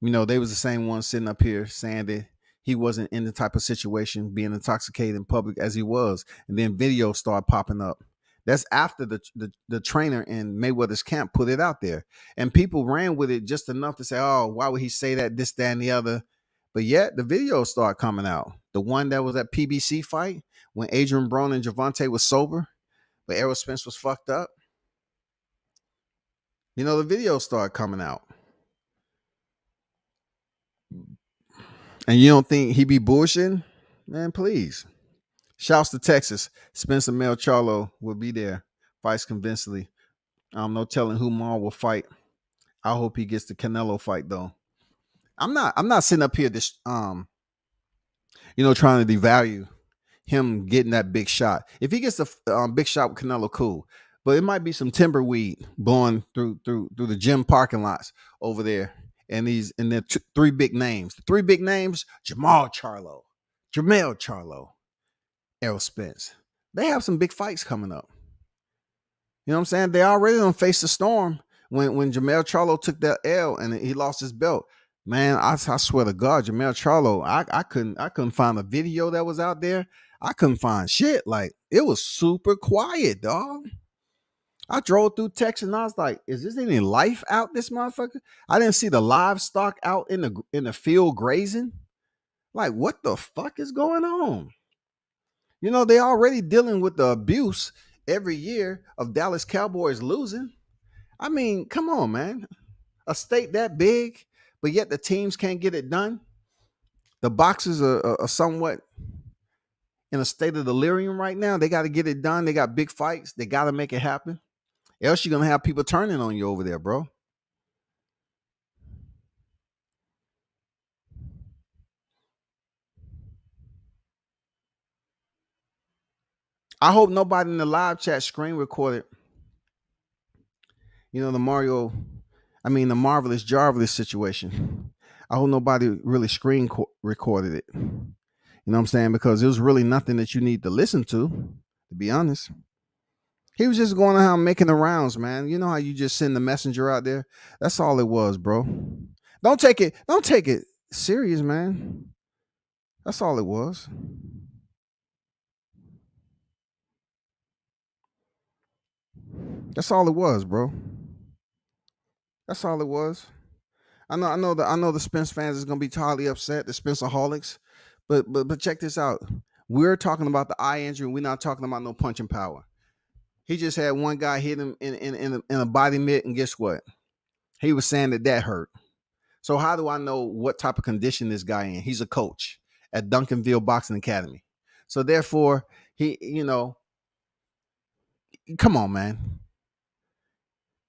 They was the same one sitting up here saying that he wasn't in the type of situation being intoxicated in public as he was, and then videos started popping up. That's after the trainer in Mayweather's camp put it out there, and people ran with it just enough to say, "Oh, why would he say that? This, that, and the other." But yet the videos started coming out. The one that was at PBC fight when Adrian Broner and Javante was sober, but Errol Spence was fucked up. The videos started coming out. And you don't think he be bullshitting? Man, please. Shouts to Texas. Spencer Mel Charlo will be there. Fights convincingly. No telling who Maul will fight. I hope he gets the Canelo fight though. I'm not sitting up here trying to devalue him getting that big shot. If he gets the big shot with Canelo, cool. But it might be some timberweed blowing through the gym parking lots over there. And there three big names. The three big names: Jamel Charlo, Errol Spence. They have some big fights coming up. You know what I'm saying? They already don't face the storm when Jamel Charlo took that L and he lost his belt. Man, I swear to God, Jamel Charlo, I couldn't find a video that was out there. I couldn't find shit. Like, it was super quiet, dog. I drove through Texas and I was like, is this any life out this motherfucker? I didn't see the livestock out in the field grazing. Like, what the fuck is going on? They already dealing with the abuse every year of Dallas Cowboys losing. I mean, come on, man. A state that big, but yet the teams can't get it done. The boxers are somewhat in a state of delirium right now. They got to get it done. They got big fights. They got to make it happen. Else you're going to have people turning on you over there, bro. I hope nobody in the live chat screen recorded, the Marvelous Jarvis situation. I hope nobody really screen recorded it. You know what I'm saying? Because it was really nothing that you need to listen to be honest. He was just going around making the rounds, man. You know how you just send the messenger out there? That's all it was, bro. Don't take it serious, man. That's all it was. That's all it was, bro. That's all it was. I know the Spence fans is gonna be totally upset, the Spencerholics. But check this out. We're talking about the eye injury. We're not talking about no punching power. He just had one guy hit him in a body mitt, and guess what? He was saying that hurt. So how do I know what type of condition this guy in? He's a coach at Duncanville Boxing Academy. So therefore, he, come on, man.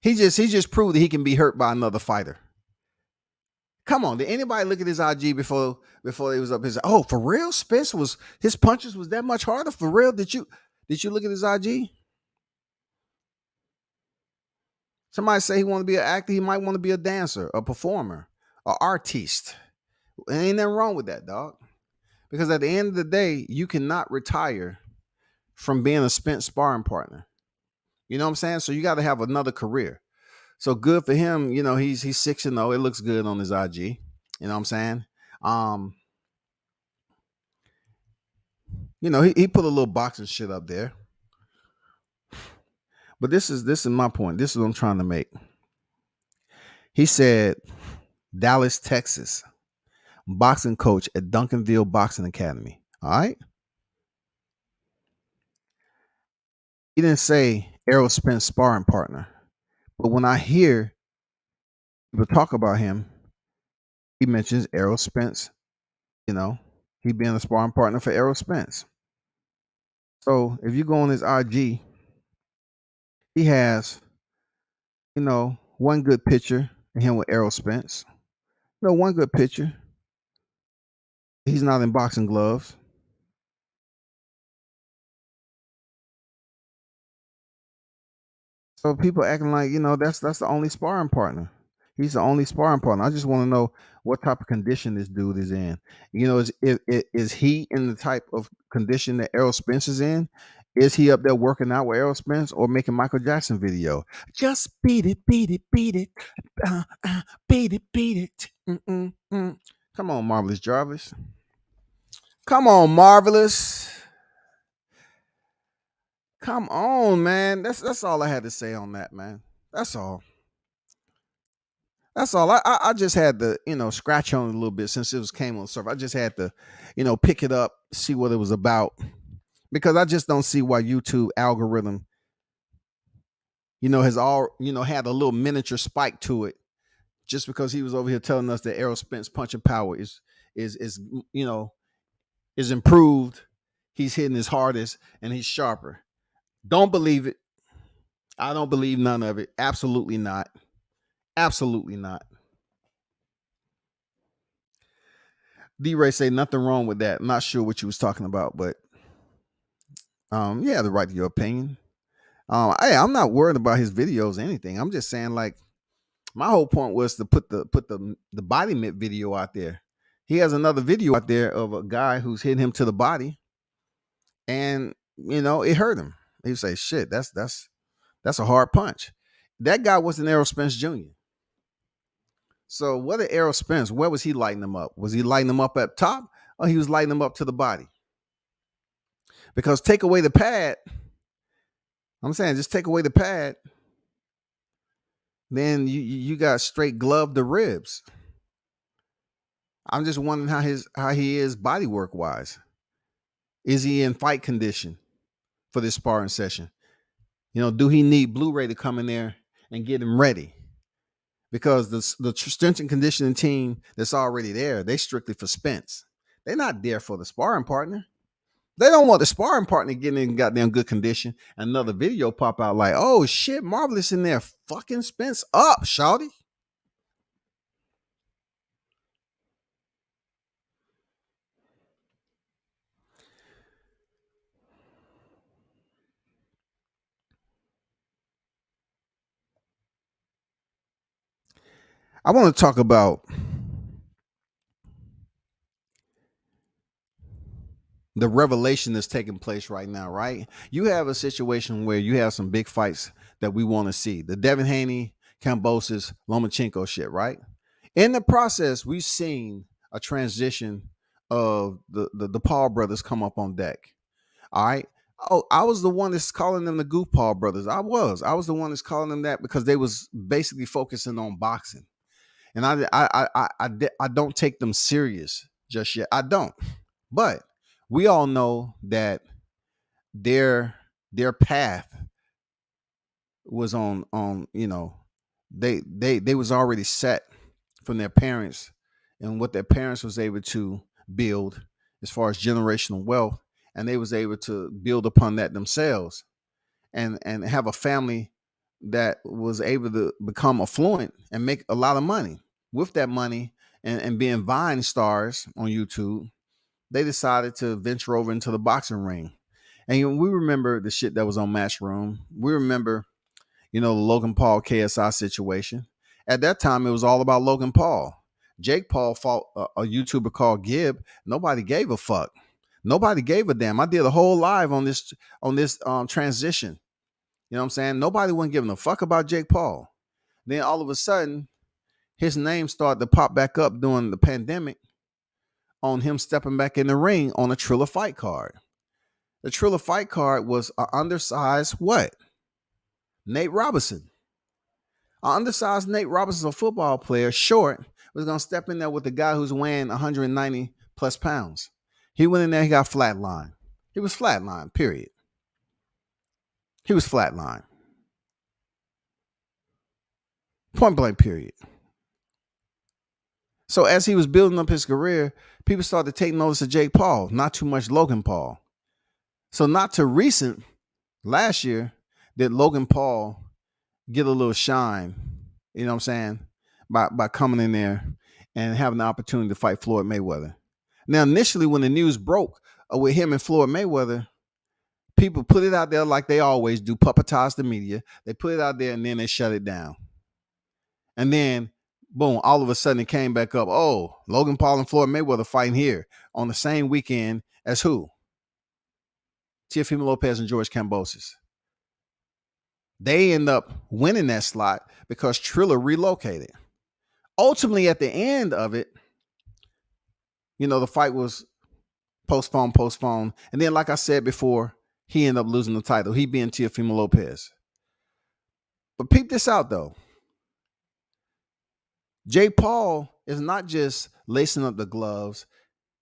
He just proved that he can be hurt by another fighter. Come on, did anybody look at his IG before he was up? Oh, for real? Spence his punches was that much harder? For real? Did you look at his IG? Somebody say he want to be an actor. He might want to be a dancer, a performer, an artiste. Ain't nothing wrong with that, dog. Because at the end of the day, you cannot retire from being a Spence sparring partner. You know what I'm saying? So you got to have another career. So good for him. He's 6-0. It looks good on his IG. You know what I'm saying? He put a little boxing shit up there. But this is my point. This is what I'm trying to make. He said, Dallas, Texas, boxing coach at Duncanville Boxing Academy. All right. He didn't say Errol Spence sparring partner. But when I hear people talk about him, he mentions Errol Spence, he being a sparring partner for Errol Spence. So if you go on his IG, he has, one good picture of him with Errol Spence. One good picture. He's not in boxing gloves. So people acting like, that's the only sparring partner. He's the only sparring partner. I just want to know what type of condition this dude is in. Is he in the type of condition that Errol Spence is in? Is he up there working out with Errol Spence or making Michael Jackson video? Just beat it, beat it, beat it, beat it, beat it. Come on, Marvelous Jarvis. Come on, Marvelous. Come on, man. That's all I had to say on that, man. That's all. That's all. I just had to, scratch on it a little bit since it came on the surface. I just had to, pick it up, see what it was about. Because I just don't see why YouTube algorithm, has had a little miniature spike to it. Just because he was over here telling us that Errol Spence punching power is improved. He's hitting his hardest and he's sharper. Don't believe it. I don't believe none of it. Absolutely not. Absolutely not. D-Ray say nothing wrong with that. I'm not sure what you was talking about, but you have the right to your opinion. I'm not worried about his videos or anything. I'm just saying, like, my whole point was to put the body mitt video out there. He has another video out there of a guy who's hitting him to the body, and it hurt him. He say, "Shit, that's a hard punch." That guy wasn't Errol Spence Jr. So what did Errol Spence? Where was he lighting them up? Was he lighting them up at top, or he was lighting them up to the body? Because take away the pad. I'm saying just take away the pad. Then you got straight glove to ribs. I'm just wondering how he is body work wise. Is he in fight condition for this sparring session? Do he need Blu-ray to come in there and get him ready? Because the strength and conditioning team that's already there, they strictly for Spence. They're not there for the sparring partner. They don't want the sparring partner getting in goddamn good condition. Another video pop out like, oh shit, Marvelous in there fucking Spence up, shawty. I want to talk about the revelation that's taking place right now, right? You have a situation where you have some big fights that we want to see. The Devin Haney, Kambosos, Lomachenko shit, right? In the process, we've seen a transition of the Paul brothers come up on deck. All right. Oh, I was the one that's calling them the Goof Paul brothers. I was the one that's calling them that because they was basically focusing on boxing. And I don't take them serious just yet. I don't. But we all know that their path was on they was already set from their parents and what their parents was able to build as far as generational wealth, and they was able to build upon that themselves and have a family that was able to become affluent and make a lot of money. With that money and being Vine stars on YouTube, they decided to venture over into the boxing ring. And we remember the shit that was on Matchroom. We remember, the Logan Paul KSI situation. At that time, it was all about Logan Paul. Jake Paul fought a YouTuber called Gibb. Nobody gave a fuck. Nobody gave a damn. I did a whole live on this transition. You know what I'm saying? Nobody wasn't giving a fuck about Jake Paul. Then all of a sudden, his name started to pop back up during the pandemic on him stepping back in the ring on a Triller fight card. The Triller fight card was an undersized what? Nate Robinson. An undersized Nate Robinson, a football player, short, was going to step in there with a guy who's weighing 190 plus pounds. He went in there, he got flatlined. He was flatlined, period. He was flatlined. Point blank, period. So as he was building up his career, people started to take notice of Jake Paul, not too much Logan Paul. So not to recent, last year, did Logan Paul get a little shine, you know what I'm saying, by coming in there and having the opportunity to fight Floyd Mayweather. Now, initially, when the news broke with him and Floyd Mayweather, people put it out there like they always do, puppetize the media. They put it out there and then they shut it down. And then, boom, all of a sudden it came back up. Oh, Logan Paul and Floyd Mayweather fighting here on the same weekend as who? Teofimo Lopez and George Kambosos. They end up winning that slot because Triller relocated. Ultimately, at the end of it, the fight was postponed. And then, like I said before, he ended up losing the title, he being Teofimo Lopez. But peep this out, though. Jake Paul is not just lacing up the gloves.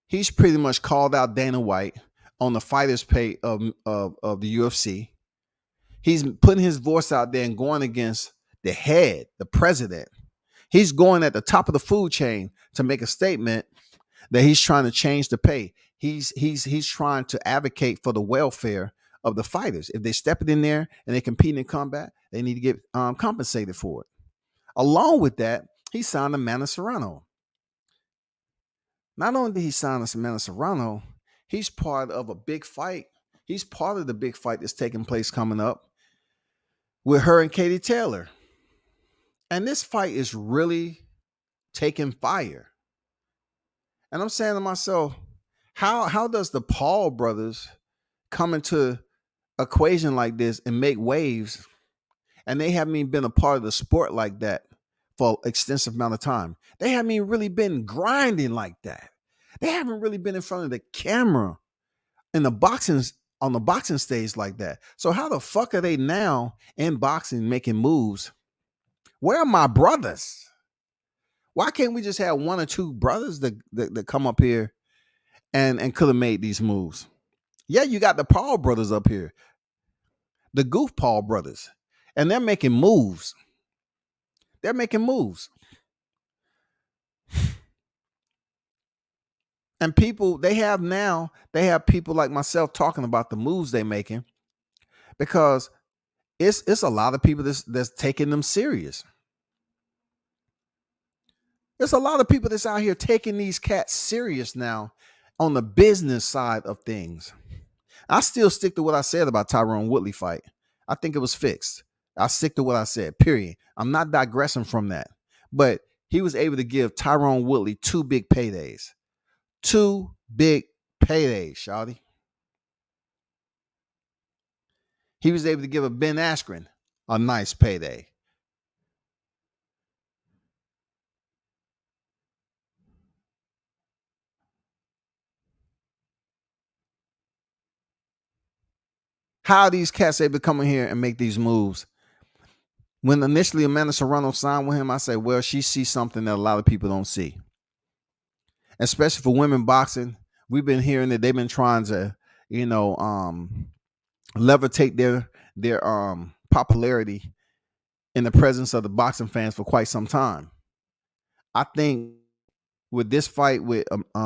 He's pretty much called out Dana White on the fighters' pay of the UFC. He's putting his voice out there and going against the head, the president. He's going at the top of the food chain to make a statement that he's trying to change the pay. He's trying to advocate for the welfare of the fighters. If they step it in there and they compete in combat, they need to get compensated for it. Along with that, he signed Amanda Serrano. Not only did he sign Amanda Serrano, he's part of a big fight. He's part of the big fight that's taking place coming up with her and Katie Taylor. And this fight is really taking fire. And I'm saying to myself, how does the Paul brothers come into equation like this and make waves, and they haven't even been a part of the sport like that for an extensive amount of time? They haven't even really been grinding like that. They haven't really been in front of the camera on the boxing stage like that. So how the fuck are they now in boxing making moves? Where are my brothers? Why can't we just have one or two brothers that come up here and could have made these moves? Yeah, you got the Paul brothers up here, the Goof Paul brothers, and they're making moves. They're making moves. And people, they have people like myself talking about the moves they're making, because it's a lot of people that's taking them serious. There's a lot of people that's out here taking these cats serious now on the business side of things. I still stick to what I said about Tyron Woodley fight. I think it was fixed. I stick to what I said, period. I'm not digressing from that. But he was able to give Tyron Woodley 2 big paydays. 2 big paydays, shawty. He was able to give a Ben Askren a nice payday. How are these cats able to come in here and make these moves? When initially Amanda Serrano signed with him, I said, well, she sees something that a lot of people don't see. Especially for women boxing, we've been hearing that they've been trying to, levitate their popularity in the presence of the boxing fans for quite some time. I think with this fight with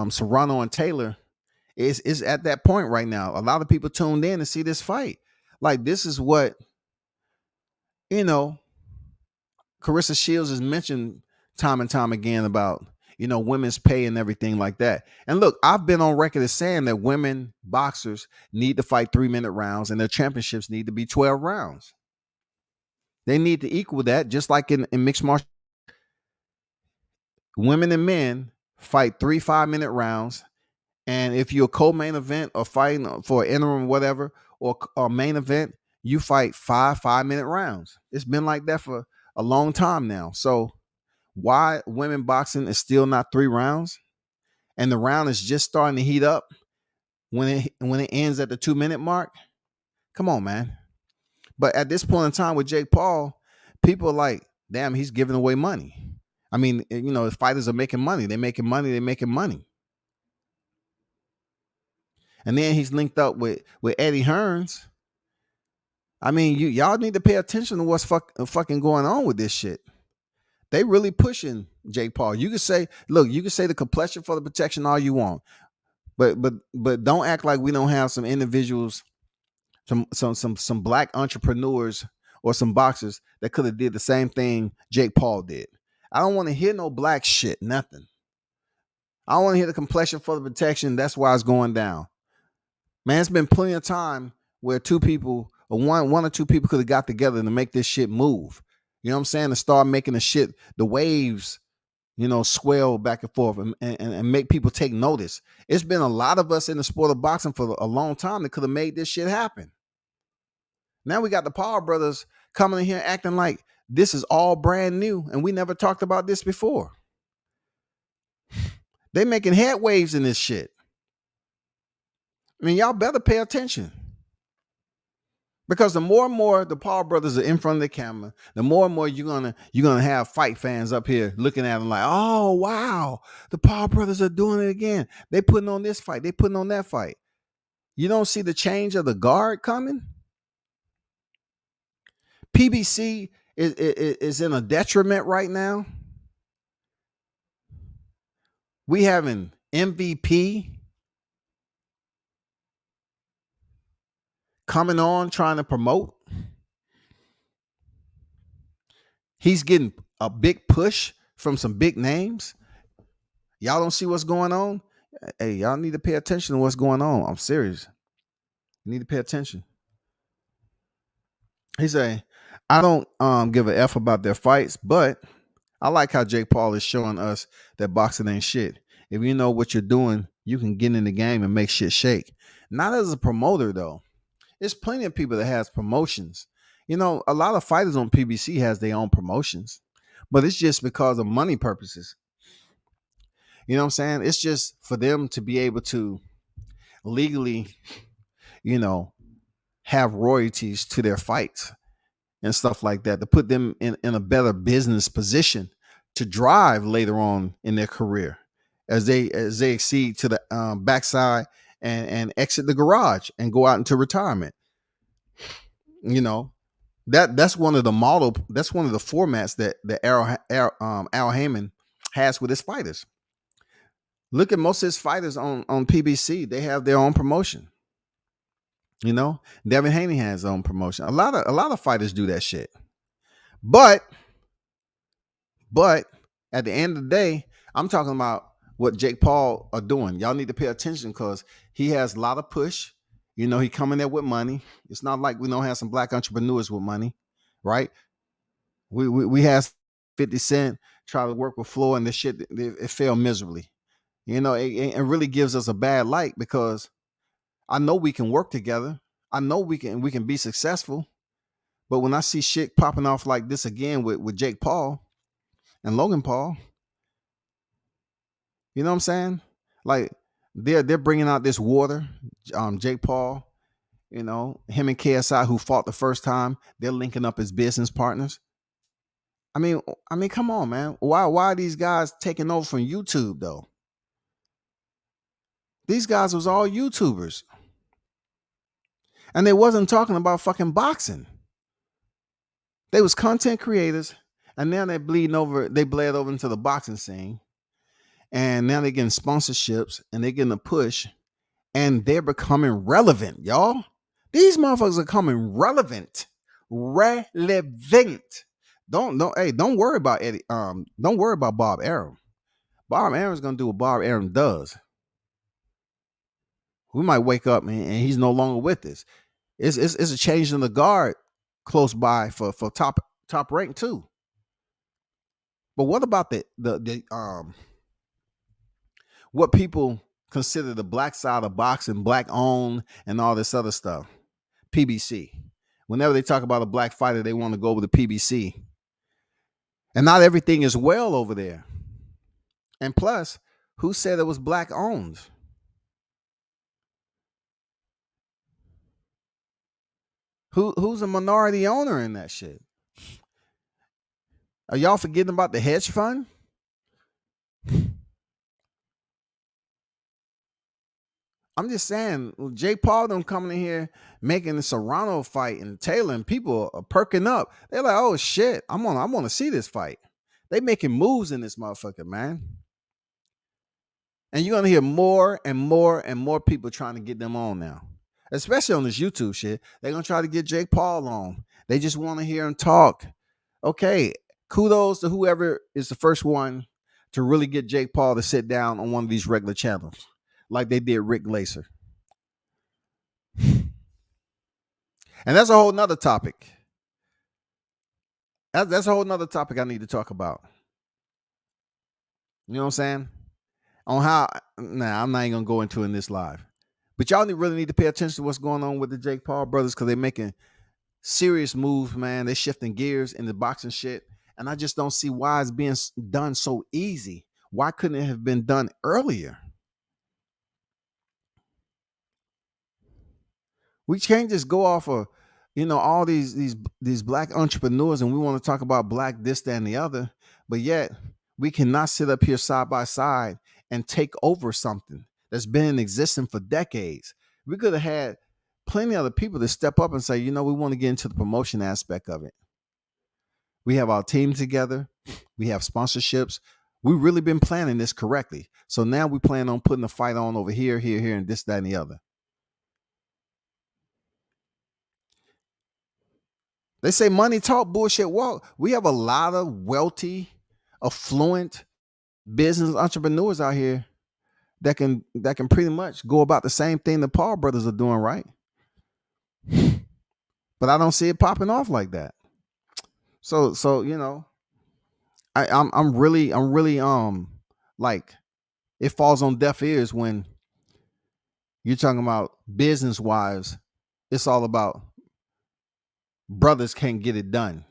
Serrano and Taylor, is at that point right now. A lot of people tuned in to see this fight. Like, this is what, you know, Carissa Shields has mentioned time and time again about, women's pay and everything like that. And look, I've been on record as saying that women boxers need to fight 3-minute rounds and their championships need to be 12 rounds. They need to equal that, just like in mixed martial. Women and men fight 3 5-minute rounds. And if you're a co-main event or fighting for an interim, whatever, or main event, you fight 5-minute rounds. It's been like that for a long time now. So why women boxing is still not 3 rounds, and the round is just starting to heat up when it ends at the 2-minute mark? Come on, man. But at this point in time with Jake Paul, people are like, damn, he's giving away money. I mean, the fighters are making money. They're making money. And then he's linked up with Eddie Hearns. I mean, y'all need to pay attention to what's fucking going on with this shit. They really pushing Jake Paul. You could say, look, you could say the complexion for the protection all you want, but don't act like we don't have some individuals, some black entrepreneurs or some boxers that could have did the same thing Jake Paul did. I don't want to hear no black shit, nothing. I don't want to hear the complexion for the protection. That's why it's going down. Man, it's been plenty of time where two people or one or two people could have got together to make this shit move. You know what I'm saying? To start making the waves, swell back and forth and make people take notice. It's been a lot of us in the sport of boxing for a long time that could have made this shit happen. Now we got the Paul brothers coming in here acting like this is all brand new and we never talked about this before. They making head waves in this shit. I mean, y'all better pay attention. Because the more and more the Paul brothers are in front of the camera, the more and more you're gonna have fight fans up here looking at them like, oh wow, the Paul brothers are doing it again. They putting on this fight, they putting on that fight. You don't see the change of the guard coming. PBC is in a detriment right now. We having MVP coming on trying to promote. He's getting a big push from some big names. Y'all don't see what's going on? Hey, y'all need to pay attention to what's going on. I'm serious. You need to pay attention. He say, I don't give a F about their fights, but I like how Jake Paul is showing us that boxing ain't shit. If you know what you're doing, you can get in the game and make shit shake. Not as a promoter, though. There's plenty of people that has promotions. A lot of fighters on PBC has their own promotions, but it's just because of money purposes. You know what I'm saying? It's just for them to be able to legally, have royalties to their fights and stuff like that, to put them in a better business position to drive later on in their career as they exceed to the backside and exit the garage and go out into retirement. That's one of the formats that Al Heyman has with his fighters. Look at most of his fighters on PBC. They have their own promotion. Devin Haney has his own promotion. A lot of fighters do that shit. But at the end of the day, I'm talking about what Jake Paul are doing. Y'all need to pay attention because he has a lot of push. He coming there with money. It's not like we don't have some black entrepreneurs with money, right? We have 50 Cent try to work with Floyd and this shit, it failed miserably. It really gives us a bad light because I know we can work together. I know we can be successful. But when I see shit popping off like this again with Jake Paul and Logan Paul, you know what I'm saying? Like they're bringing out this water. Jake Paul, him and KSI who fought the first time, they're linking up as business partners. I mean, come on, man. Why are these guys taking over from YouTube though? These guys was all YouTubers. And they wasn't talking about fucking boxing. They was content creators, and now they're bleeding over. They bled over into the boxing scene, and now they're getting sponsorships, and they're getting a push, and they're becoming relevant, y'all. These motherfuckers are becoming relevant. Relevant. Don't worry about Eddie. Don't worry about Bob Arum. Bob Arum's gonna do what Bob Arum does. We might wake up and he's no longer with us. It's a change in the guard close by for top rank too. But what about the what people consider the black side of boxing, black owned, and all this other stuff? PBC. Whenever they talk about a black fighter, they want to go over the PBC. And not everything is well over there. And plus, who said it was black owned? Who's a minority owner in that shit? Are y'all forgetting about the hedge fund? I'm just saying, Jake Paul them coming in here making the Serrano fight and Taylor, and people are perking up. They're like, oh shit, I want to see this fight. They making moves in this motherfucker, man. And you're gonna hear more and more and more people trying to get them on now, especially on this YouTube shit. They're gonna try to get Jake Paul on. They just want to hear him talk. Okay, kudos to whoever is the first one to really get Jake Paul to sit down on one of these regular channels, like they did Rick Glaser. And that's a whole nother topic. That's a whole nother topic I need to talk about. You know what I'm saying? On how, nah, I'm not even gonna go into in this live. But y'all really need to pay attention to what's going on with the Jake Paul brothers, because they're making serious moves, man. They're shifting gears in the boxing shit. And I just don't see why it's being done so easy. Why couldn't it have been done earlier? We can't just go off of, all these black entrepreneurs, and we want to talk about black this, that, and the other, but yet we cannot sit up here side by side and take over something that's been in existence for decades. We could have had plenty of other people to step up and say, we want to get into the promotion aspect of it. We have our team together. We have sponsorships. We've really been planning this correctly. So now we plan on putting a fight on over here, and this, that, and the other. They say money talk, bullshit walk. We have a lot of wealthy, affluent business entrepreneurs out here that can pretty much go about the same thing the Paul brothers are doing, right? But I don't see it popping off like that. So I'm really like, it falls on deaf ears when you're talking about business wise. It's all about brothers can't get it done.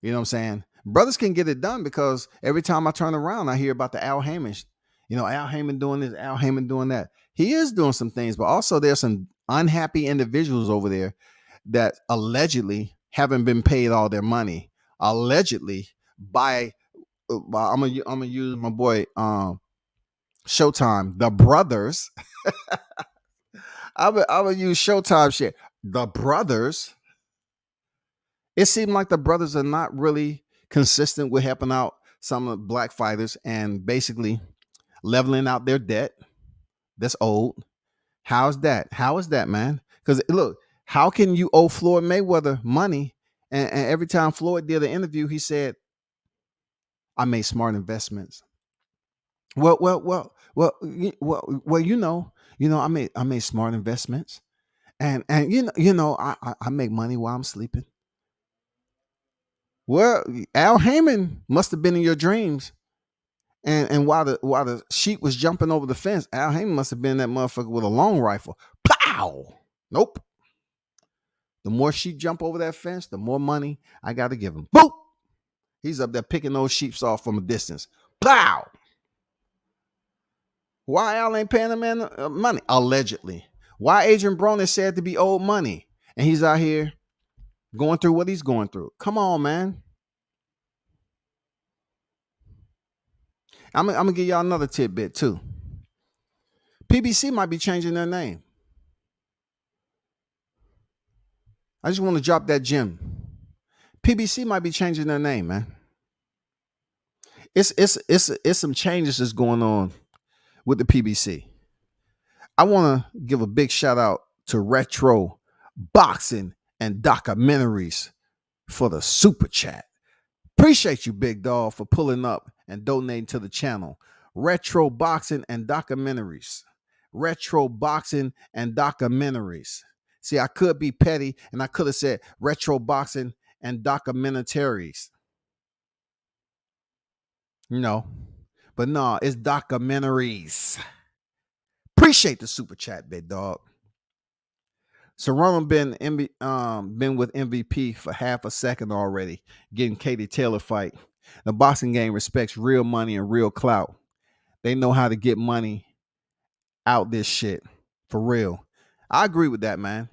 You know what I'm saying? Brothers can get it done because every time I turn around, I hear about the Al Heyman. Al Heyman doing this, Al Heyman doing that. He is doing some things, but also there's some unhappy individuals over there that allegedly haven't been paid all their money. Allegedly by I'm gonna use my boy Showtime, the brothers. I'm gonna use Showtime shit. The brothers. It seemed like the brothers are not really consistent with helping out some of the black fighters and basically leveling out their debt. That's old. How is that, man? Because look, how can you owe Floyd Mayweather money? And every time Floyd did an interview, he said, I made smart investments. Well, I made smart investments. And I make money while I'm sleeping. Well, Al Heyman must have been in your dreams. And while the sheep was jumping over the fence, Al Heyman must have been that motherfucker with a long rifle. Pow! Nope. The more sheep jump over that fence, the more money I got to give him. Boop! He's up there picking those sheep off from a distance. Pow! Why Al ain't paying the man money? Allegedly. Why Adrian Broner is said to be owed money, and he's out here going through what he's going through? Come on, man. I'm gonna give y'all another tidbit too. PBC might be changing their name. I just want to drop that gem. PBC might be changing their name, man. It's some changes that's going on with the PBC. I want to give a big shout out to Retro Boxing and Documentaries for the super chat. Appreciate you, big dog, for pulling up and donating to the channel. Retro Boxing and Documentaries. Retro Boxing and Documentaries. See, I could be petty and I could have said Retro Boxing and Documentaries. No, but no, it's documentaries. Appreciate the super chat, big dog. Serrano been with MVP for half a second already, getting Katie Taylor fight. The boxing game respects real money and real clout. They know how to get money out this shit for real. I agree with that, man.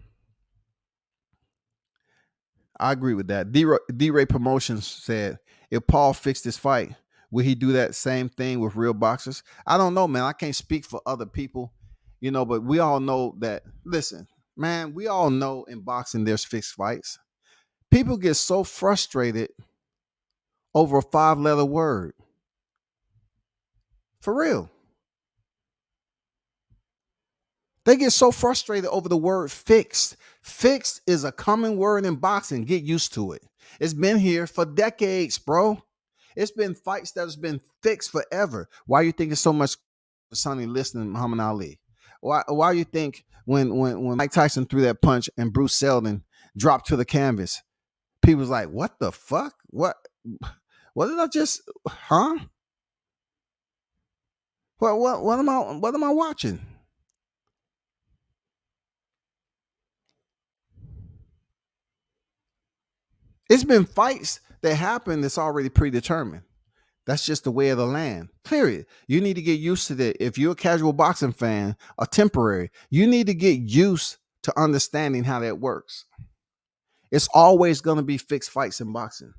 I agree with that. D-Ray Promotions said, if Paul fixed this fight, will he do that same thing with real boxers? I don't know, man. I can't speak for other people, but we all know that. Listen, man, we all know in boxing there's fixed fights. People get so frustrated over a 5-letter word. For real. They get so frustrated over the word fixed. Fixed is a common word in boxing. Get used to it. It's been here for decades, bro. It's been fights that has been fixed forever. Why you think it's so much Sonny listening to Muhammad Ali? Why you think when Mike Tyson threw that punch and Bruce Seldon dropped to the canvas, people was like, what the fuck? What did I just huh? What am I watching? It's been fights that happen that's already predetermined. That's just the way of the land. Period. You need to get used to that. If you're a casual boxing fan, a temporary, you need to get used to understanding how that works. It's always going to be fixed fights in boxing.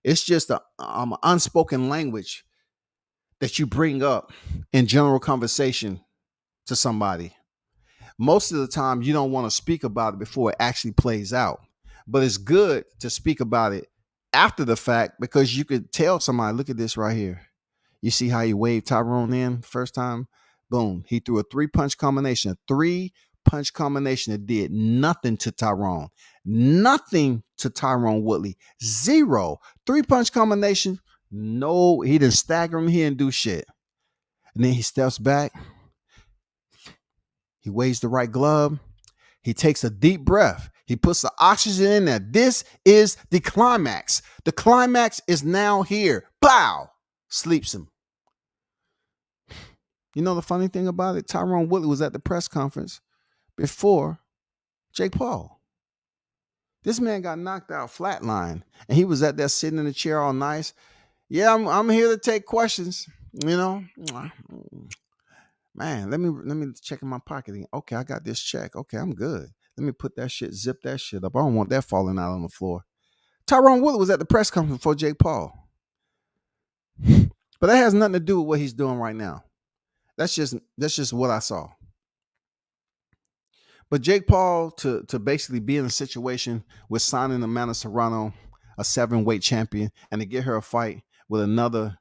It's just an unspoken language that you bring up in general conversation to somebody. Most of the time, you don't want to speak about it before it actually plays out. But it's good to speak about it after the fact because you could tell somebody, look at this right here. You see how he waved Tyrone in first time? Boom. He threw a 3-punch combination. A 3-punch combination that did nothing to Tyrone. Nothing to Tyrone Woodley. 0. 3-punch combination. No, he didn't stagger him. He didn't do shit. And then he steps back. He waves the right glove. He takes a deep breath. He puts the oxygen in there. This is the climax. The climax is now here. Pow! Sleeps him. You know the funny thing about it? Tyrone Woodley was at the press conference before Jake Paul. This man got knocked out flatline, and he was at there sitting in the chair all nice. Yeah, I'm here to take questions. Man, let me check in my pocket. Okay, I got this check. Okay, I'm good. Let me put that shit, zip that shit up. I don't want that falling out on the floor. Tyrone Woodley was at the press conference before Jake Paul. But that has nothing to do with what he's doing right now. That's just what I saw. But Jake Paul to basically be in a situation with signing Amanda Serrano, a 7-weight champion, and to get her a fight with another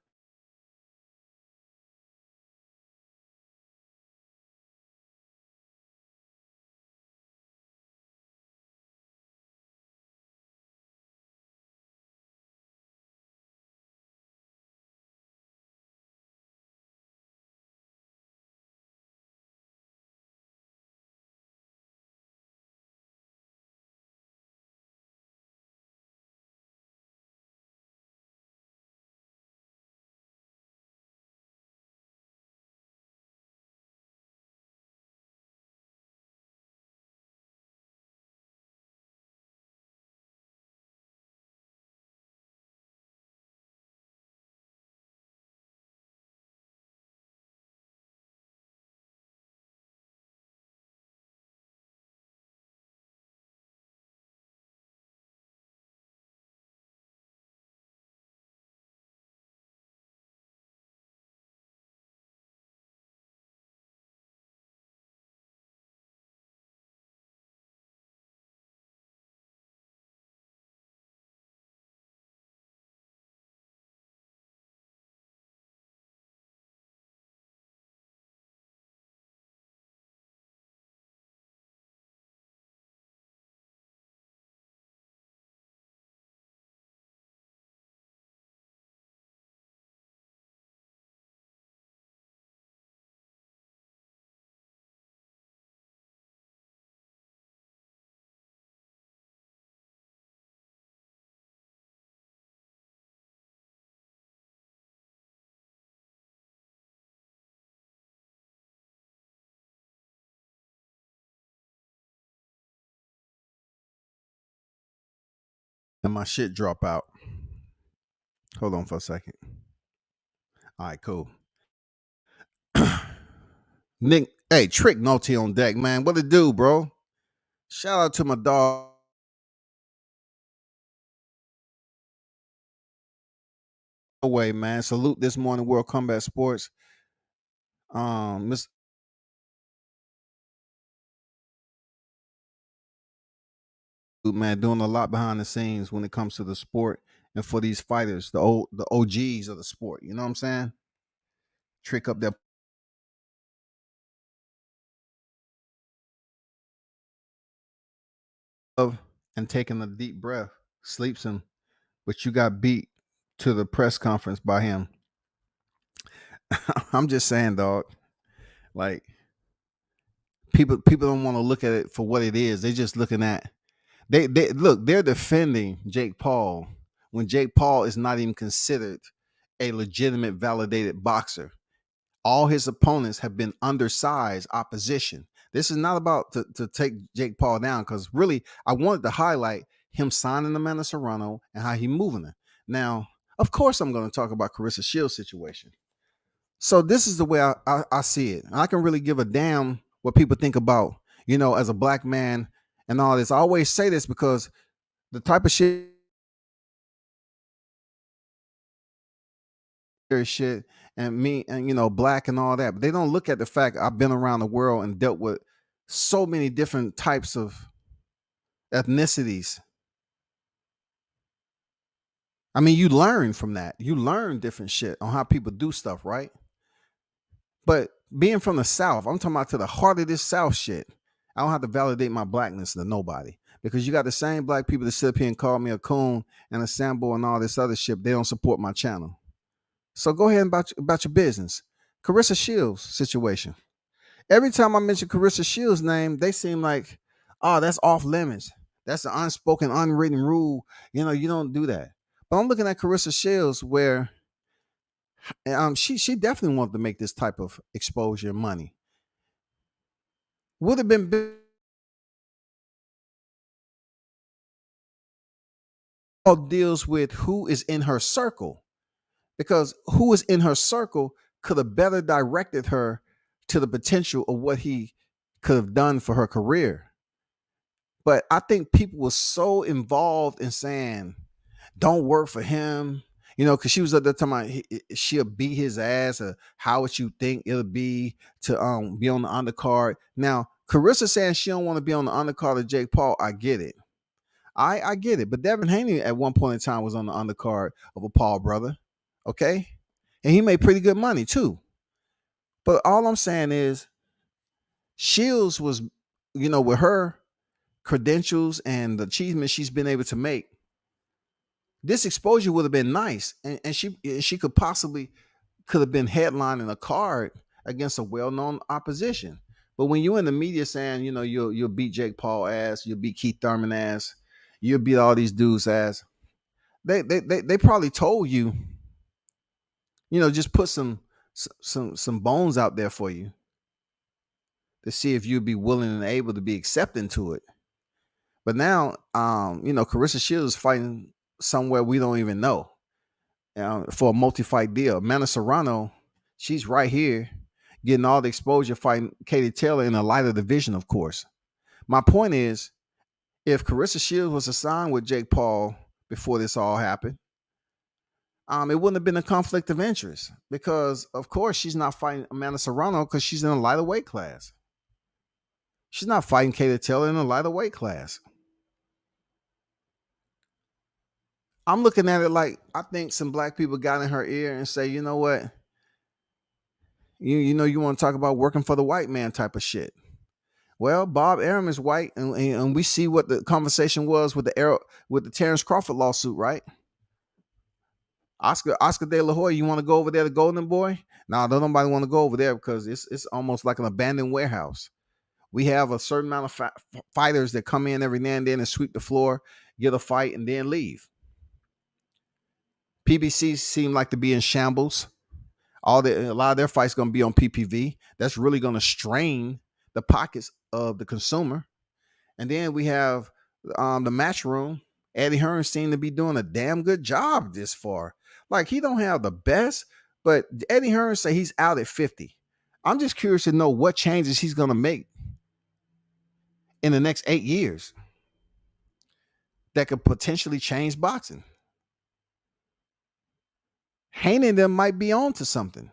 and my shit drop out. Hold on for a second. All right, cool. Nick, hey, Trick Naughty on deck, man. What it do, bro? Shout out to my dog. Away, man. Salute this morning, World Combat Sports. Miss man, doing a lot behind the scenes when it comes to the sport and for these fighters, the OGs of the sport. You know what I'm saying? Trick up their and taking a deep breath, sleeps him, but you got beat to the press conference by him. I'm just saying, dog. Like people don't want to look at it for what it is. They're just looking at they look. They're defending Jake Paul when Jake Paul is not even considered a legitimate, validated boxer. All his opponents have been undersized opposition. This is not about to take Jake Paul down, because really I wanted to highlight him signing the man of Serrano and how he moving it. Now, of course, I'm going to talk about Carissa Shields' situation. So this is the way I see it. I can really give a damn what people think about, as a black man and all this. I always say this because the type of shit and me and black and all that, but they don't look at the fact I've been around the world and dealt with so many different types of ethnicities. I mean, you learn from that. You learn different shit on how people do stuff, right? But being from the South, I'm talking about to the heart of this South shit. I don't have to validate my blackness to nobody, because you got the same black people that sit up here and call me a coon and a Sambo and all this other shit. They don't support my channel. So go ahead and about your business. Carissa Shields situation. Every time I mention Carissa Shields' name, they seem like, oh, that's off limits. That's an unspoken, unwritten rule. You don't do that. But I'm looking at Carissa Shields where she definitely wanted to make this type of exposure and money. Would have been deals with who is in her circle, because who is in her circle could have better directed her to the potential of what he could have done for her career. But I think people were so involved in saying, don't work for him, because she was at the time she'll beat his ass, or how would you think it'll be to be on the undercard. Now, Carissa saying she don't want to be on the undercard of Jake Paul, I get it. I get it. But Devin Haney at one point in time was on the undercard of a Paul brother. Okay? And he made pretty good money too. But all I'm saying is Shields was, with her credentials and the achievements she's been able to make, this exposure would have been nice. And she could have been headlining a card against a well-known opposition. But when you're in the media saying, you'll beat Jake Paul ass, you'll beat Keith Thurman ass, you'll beat all these dudes ass, they probably told you, just put some bones out there for you to see if you'd be willing and able to be accepting to it. But now, Carissa Shields is fighting somewhere we don't even know for a multi-fight deal. Amanda Serrano, she's right here getting all the exposure fighting Katie Taylor in a lighter division, of course. My point is, if Carissa Shields was assigned with Jake Paul before this all happened, it wouldn't have been a conflict of interest, because, of course, she's not fighting Amanda Serrano because she's in a lighter weight class. She's not fighting Katie Taylor in a lighter weight class. I'm looking at it like, I think some black people got in her ear and say, you know what? You want to talk about working for the white man type of shit. Well, Bob Arum is white, and we see what the conversation was with the Terrence Crawford lawsuit, right? Oscar De La Hoya, you want to go over there to Golden Boy? No, don't nobody want to go over there because it's almost like an abandoned warehouse. We have a certain amount of fighters that come in every now and then and sweep the floor, get a fight, and then leave. PBC seem like to be in shambles. A lot of their fights going to be on PPV. That's really going to strain the pockets of the consumer. And then we have the Matchroom, Eddie Hearn seemed to be doing a damn good job this far. Like he don't have the best, but Eddie Hearn say he's out at 50. I'm just curious to know what changes he's gonna make in the next 8 years that could potentially change boxing. Haney and them might be on to something.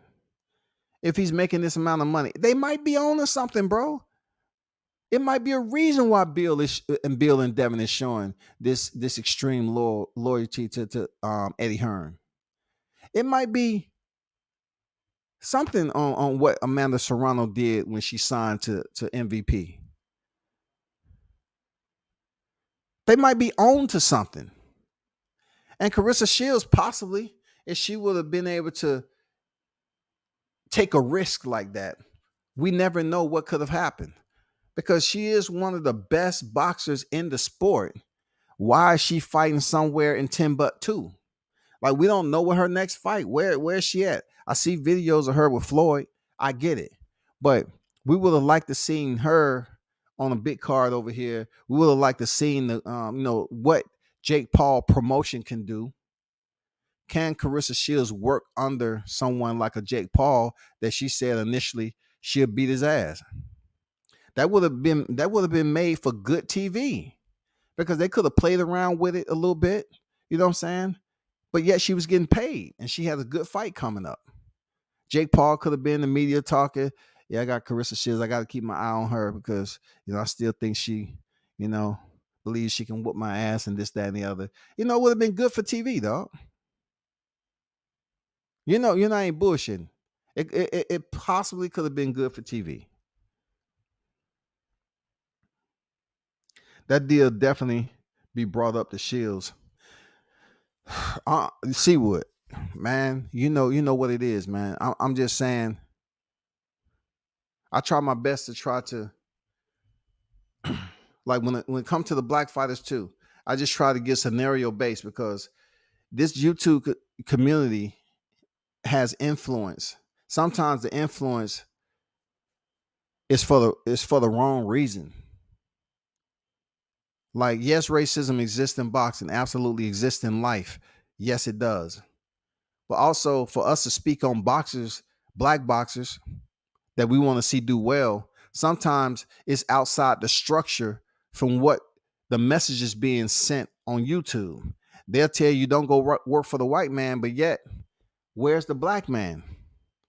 If he's making this amount of money, they might be on to something, bro. It might be a reason why Bill and Devin is showing this extreme loyalty to Eddie Hearn. It might be something on what Amanda Serrano did when she signed to MVP. They might be on to something. And Carissa Shields, possibly, if she would have been able to take a risk like that, we never know what could have happened. Because she is one of the best boxers in the sport. Why is she fighting somewhere in Timbuktu? Like, we don't know what her next fight. Where is she at? I see videos of her with Floyd. I get it. But we would have liked to seen her on a big card over here. We would have liked to seen the what Jake Paul promotion can do. Can Carissa Shields work under someone like a Jake Paul that she said initially she'll beat his ass? That would have been made for good TV, because they could have played around with it a little bit. You know what I'm saying? But yet she was getting paid and she had a good fight coming up. Jake Paul could have been the media talking. Yeah, I got Carissa Shields. I got to keep my eye on her because, I still think she, believes she can whoop my ass and this, that, and the other. It would have been good for TV, dog. I ain't bullshitting. It possibly could have been good for TV. That deal definitely be brought up to Shields. Seawood, man, you know what it is, man. I'm just saying, I try my best to try to, like when it comes to the black fighters too, I just try to get scenario based, because this YouTube community has influence. Sometimes the influence is for the wrong reason. Like, yes, racism exists in boxing, absolutely exists in life. Yes, it does. But also for us to speak on boxers, black boxers that we want to see do well, sometimes it's outside the structure from what the message is being sent on YouTube. They'll tell you don't go work for the white man, but yet, where's the black man?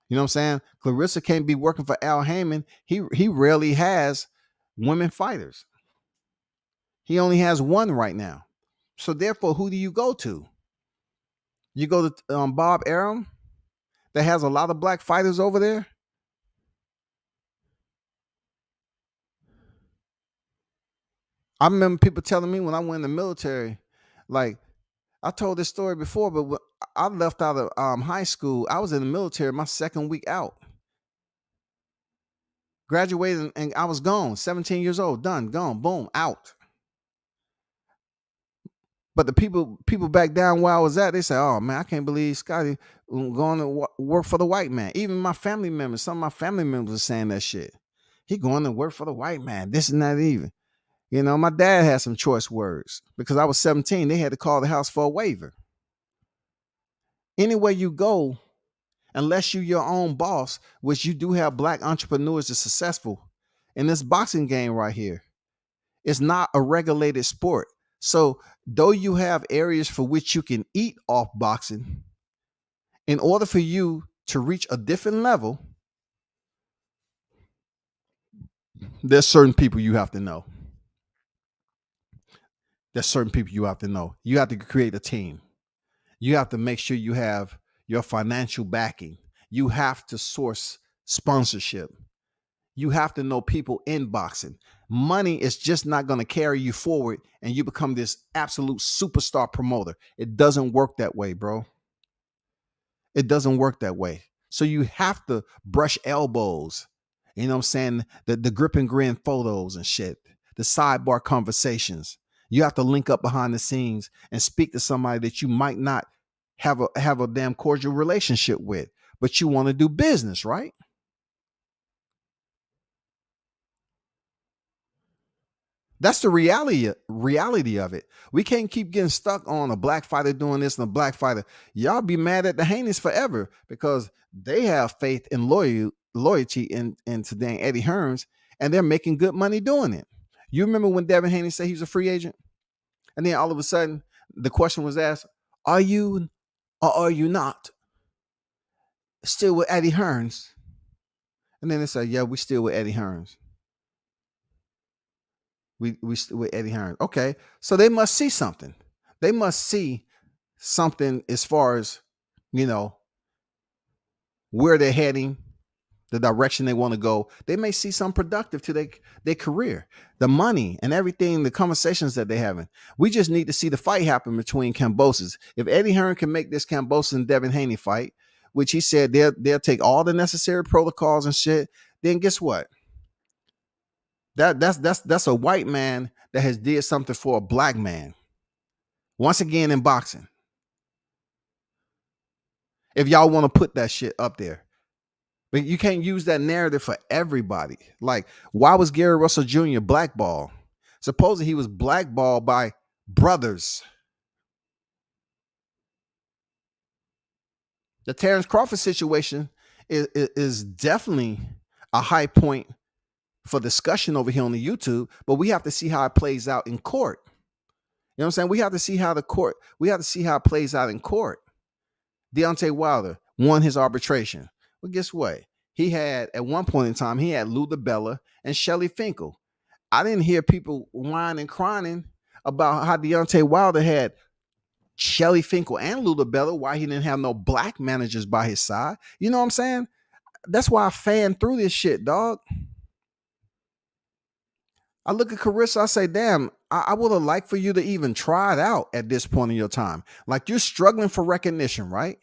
You know what I'm saying? Clarissa can't be working for Al Heyman. He rarely has women fighters. He only has one right now. So therefore, who do you go to? You go to Bob Arum, that has a lot of black fighters over there. I remember people telling me when I went in the military, like, I told this story before, but when I left out of high school, I was in the military my second week out. Graduated and I was gone, 17 years old, done, gone, boom, out. But the people back down where I was at, they say, "Oh man, I can't believe Scotty going to work for the white man." Even my family members, some of my family members are saying that shit. He going to work for the white man. This and that even. My dad had some choice words because I was 17. They had to call the house for a waiver. Anywhere you go, unless you're your own boss, which you do have black entrepreneurs that's successful in this boxing game right here, it's not a regulated sport. So though you have areas for which you can eat off boxing, in order for you to reach a different level, there's certain people you have to know. There's certain people you have to know. You have to create a team. You have to make sure you have your financial backing. You have to source sponsorship. You have to know people in boxing. Money is just not going to carry you forward and you become this absolute superstar promoter. It doesn't work that way, bro. It doesn't work that way. So you have to brush elbows. You know what I'm saying? The grip and grin photos and shit. The sidebar conversations. You have to link up behind the scenes and speak to somebody that you might not have a damn cordial relationship with, but you want to do business, right? That's the reality of it. We can't keep getting stuck on a black fighter doing this and a black fighter. Y'all be mad at the Haneys forever because they have faith and loyalty into dang Eddie Hearns, and they're making good money doing it. You remember when Devin Haney said he was a free agent? And then all of a sudden, the question was asked, are you or are you not still with Eddie Hearns? And then they said, yeah, we still with Eddie Hearns. We still with Eddie Hearns. Okay, so they must see something. They must see something as far as, where they're heading, the direction they want to go. They may see some productive to their career, the money and everything, the conversations that they're having. We just need to see the fight happen between Kambosos. If Eddie Hearn can make this Kambosos and Devin Haney fight, which he said they'll take all the necessary protocols and shit, then guess what? That's a white man that has did something for a black man. Once again in boxing. If y'all want to put that shit up there. But you can't use that narrative for everybody. Like, why was Gary Russell Jr. blackballed? Supposedly he was blackballed by brothers. The Terrence Crawford situation is definitely a high point for discussion over here on the YouTube, but we have to see how it plays out in court. You know what I'm saying? We have to see how it plays out in court. Deontay Wilder won his arbitration. Well, guess what? He had, at one point in time, he had Lou DiBella and Shelly Finkel. I didn't hear people whining and crying about how Deontay Wilder had Shelly Finkel and Lou DiBella, why he didn't have no black managers by his side. You know what I'm saying? That's why I fan through this shit, dog. I look at Carissa, I say, damn, I would have liked for you to even try it out at this point in your time. Like, you're struggling for recognition, right?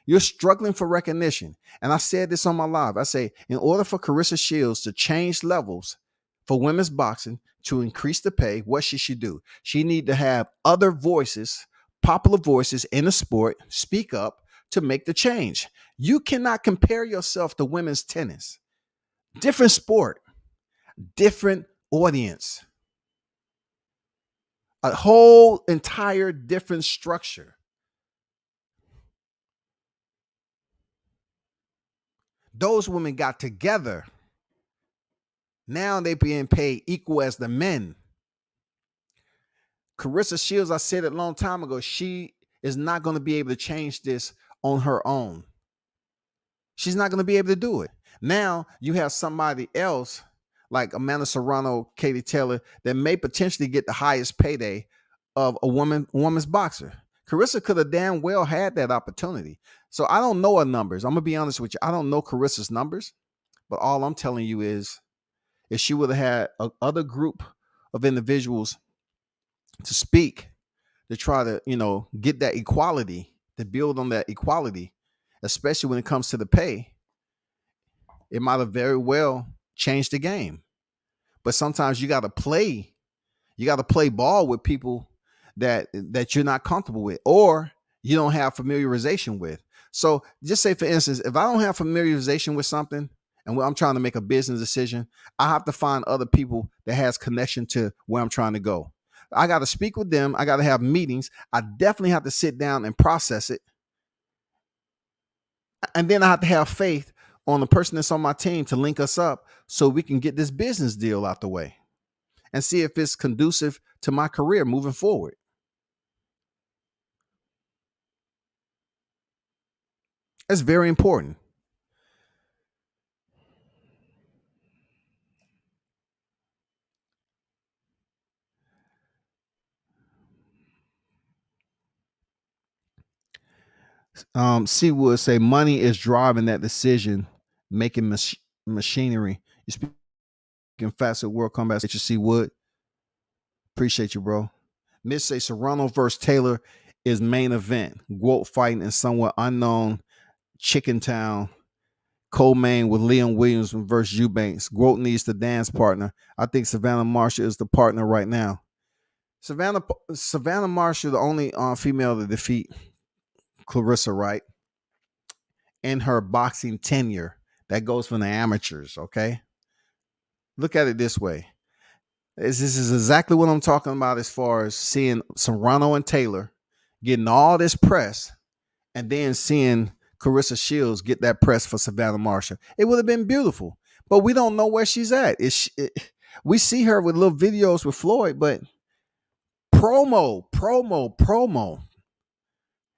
You're struggling for recognition. And I said this on my live. I say, in order for Carissa Shields to change levels for women's boxing, to increase the pay, what should she do? She need to have other voices, popular voices in the sport, speak up to make the change. You cannot compare yourself to women's tennis. Different sport, different audience, a whole entire different structure. Those women got together. Now they being paid equal as the men. Carissa Shields, I said it a long time ago, she is not going to be able to change this on her own. She's not going to be able to do it. Now you have somebody else like Amanda Serrano, Katie Taylor, that may potentially get the highest payday of a woman's boxer. Carissa could have damn well had that opportunity. So I don't know her numbers. I'm going to be honest with you. I don't know Carissa's numbers, but all I'm telling you is if she would have had other group of individuals to speak, to try to, get that equality, to build on that equality, especially when it comes to the pay, it might have very well changed the game. But sometimes you got to play ball with people that you're not comfortable with or you don't have familiarization with. So just say, for instance, if I don't have familiarization with something and I'm trying to make a business decision, I have to find other people that has connection to where I'm trying to go. I got to speak with them. I got to have meetings. I definitely have to sit down and process it. And then I have to have faith on the person that's on my team to link us up so we can get this business deal out the way and see if it's conducive to my career moving forward. That's very important. Seawood say money is driving that decision, making machinery. You speaking fast at World Combat Station, Seawood. Appreciate you, bro. Miss say Serrano versus Taylor is main event. Guo fighting in somewhat unknown Chicken Town. Co-main with Liam Williams versus Eubanks. Guo needs the dance partner. I think Savannah Marshall is the partner right now. Savannah Marshall, the only female to defeat Clarissa Wright in her boxing tenure. That goes from the amateurs, okay? Look at it this way. This is exactly what I'm talking about as far as seeing Serrano and Taylor getting all this press and then seeing Carissa Shields get that press for Savannah Marshall. It would have been beautiful, but we don't know where she's at. We see her with little videos with Floyd, but promo.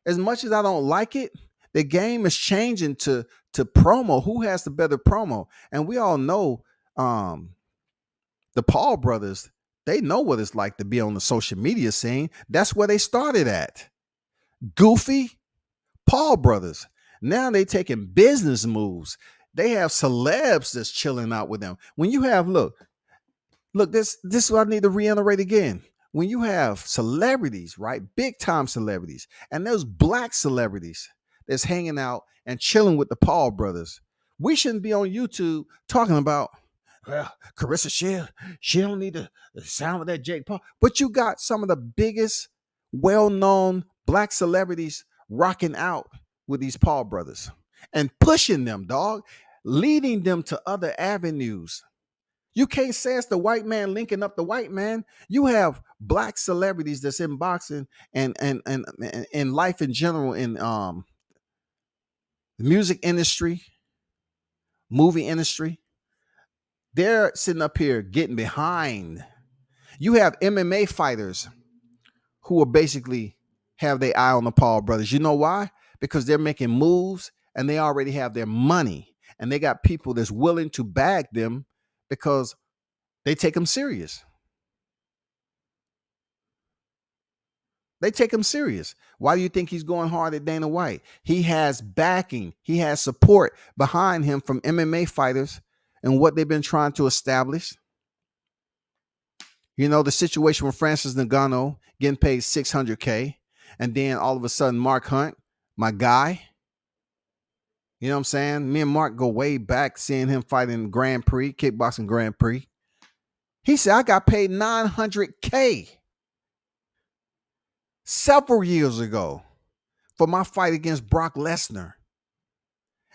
As much as I don't like it, the game is changing to promo. Who has the better promo? And we all know the Paul brothers, they know what it's like to be on the social media scene. That's where they started at. Goofy Paul brothers. Now they taking business moves. They have celebs that's chilling out with them. When you have, look, this is what I need to reiterate again. When you have celebrities, right? Big time celebrities, and those black celebrities that's hanging out and chilling with the Paul brothers, we shouldn't be on YouTube talking about, well, Carissa Shield, she don't need to sound with that Jake Paul. But you got some of the biggest, well-known black celebrities rocking out with these Paul brothers and pushing them, dog, leading them to other avenues. You can't say it's the white man linking up the white man. You have black celebrities that's in boxing and in life in general, in the music industry, movie industry. They're sitting up here getting behind. You have MMA fighters who are basically have their eye on the Paul brothers. You know why? Because they're making moves and they already have their money and they got people that's willing to bag them because they take them serious. They take him serious. Why do you think he's going hard at Dana White? He has backing. He has support behind him from MMA fighters and what they've been trying to establish. You know, the situation with Francis Ngannou getting paid $600K, and then all of a sudden Mark Hunt, my guy, you know what I'm saying? Me and Mark go way back seeing him fighting Grand Prix, kickboxing Grand Prix. He said, I got paid $900K several years ago for my fight against Brock Lesnar.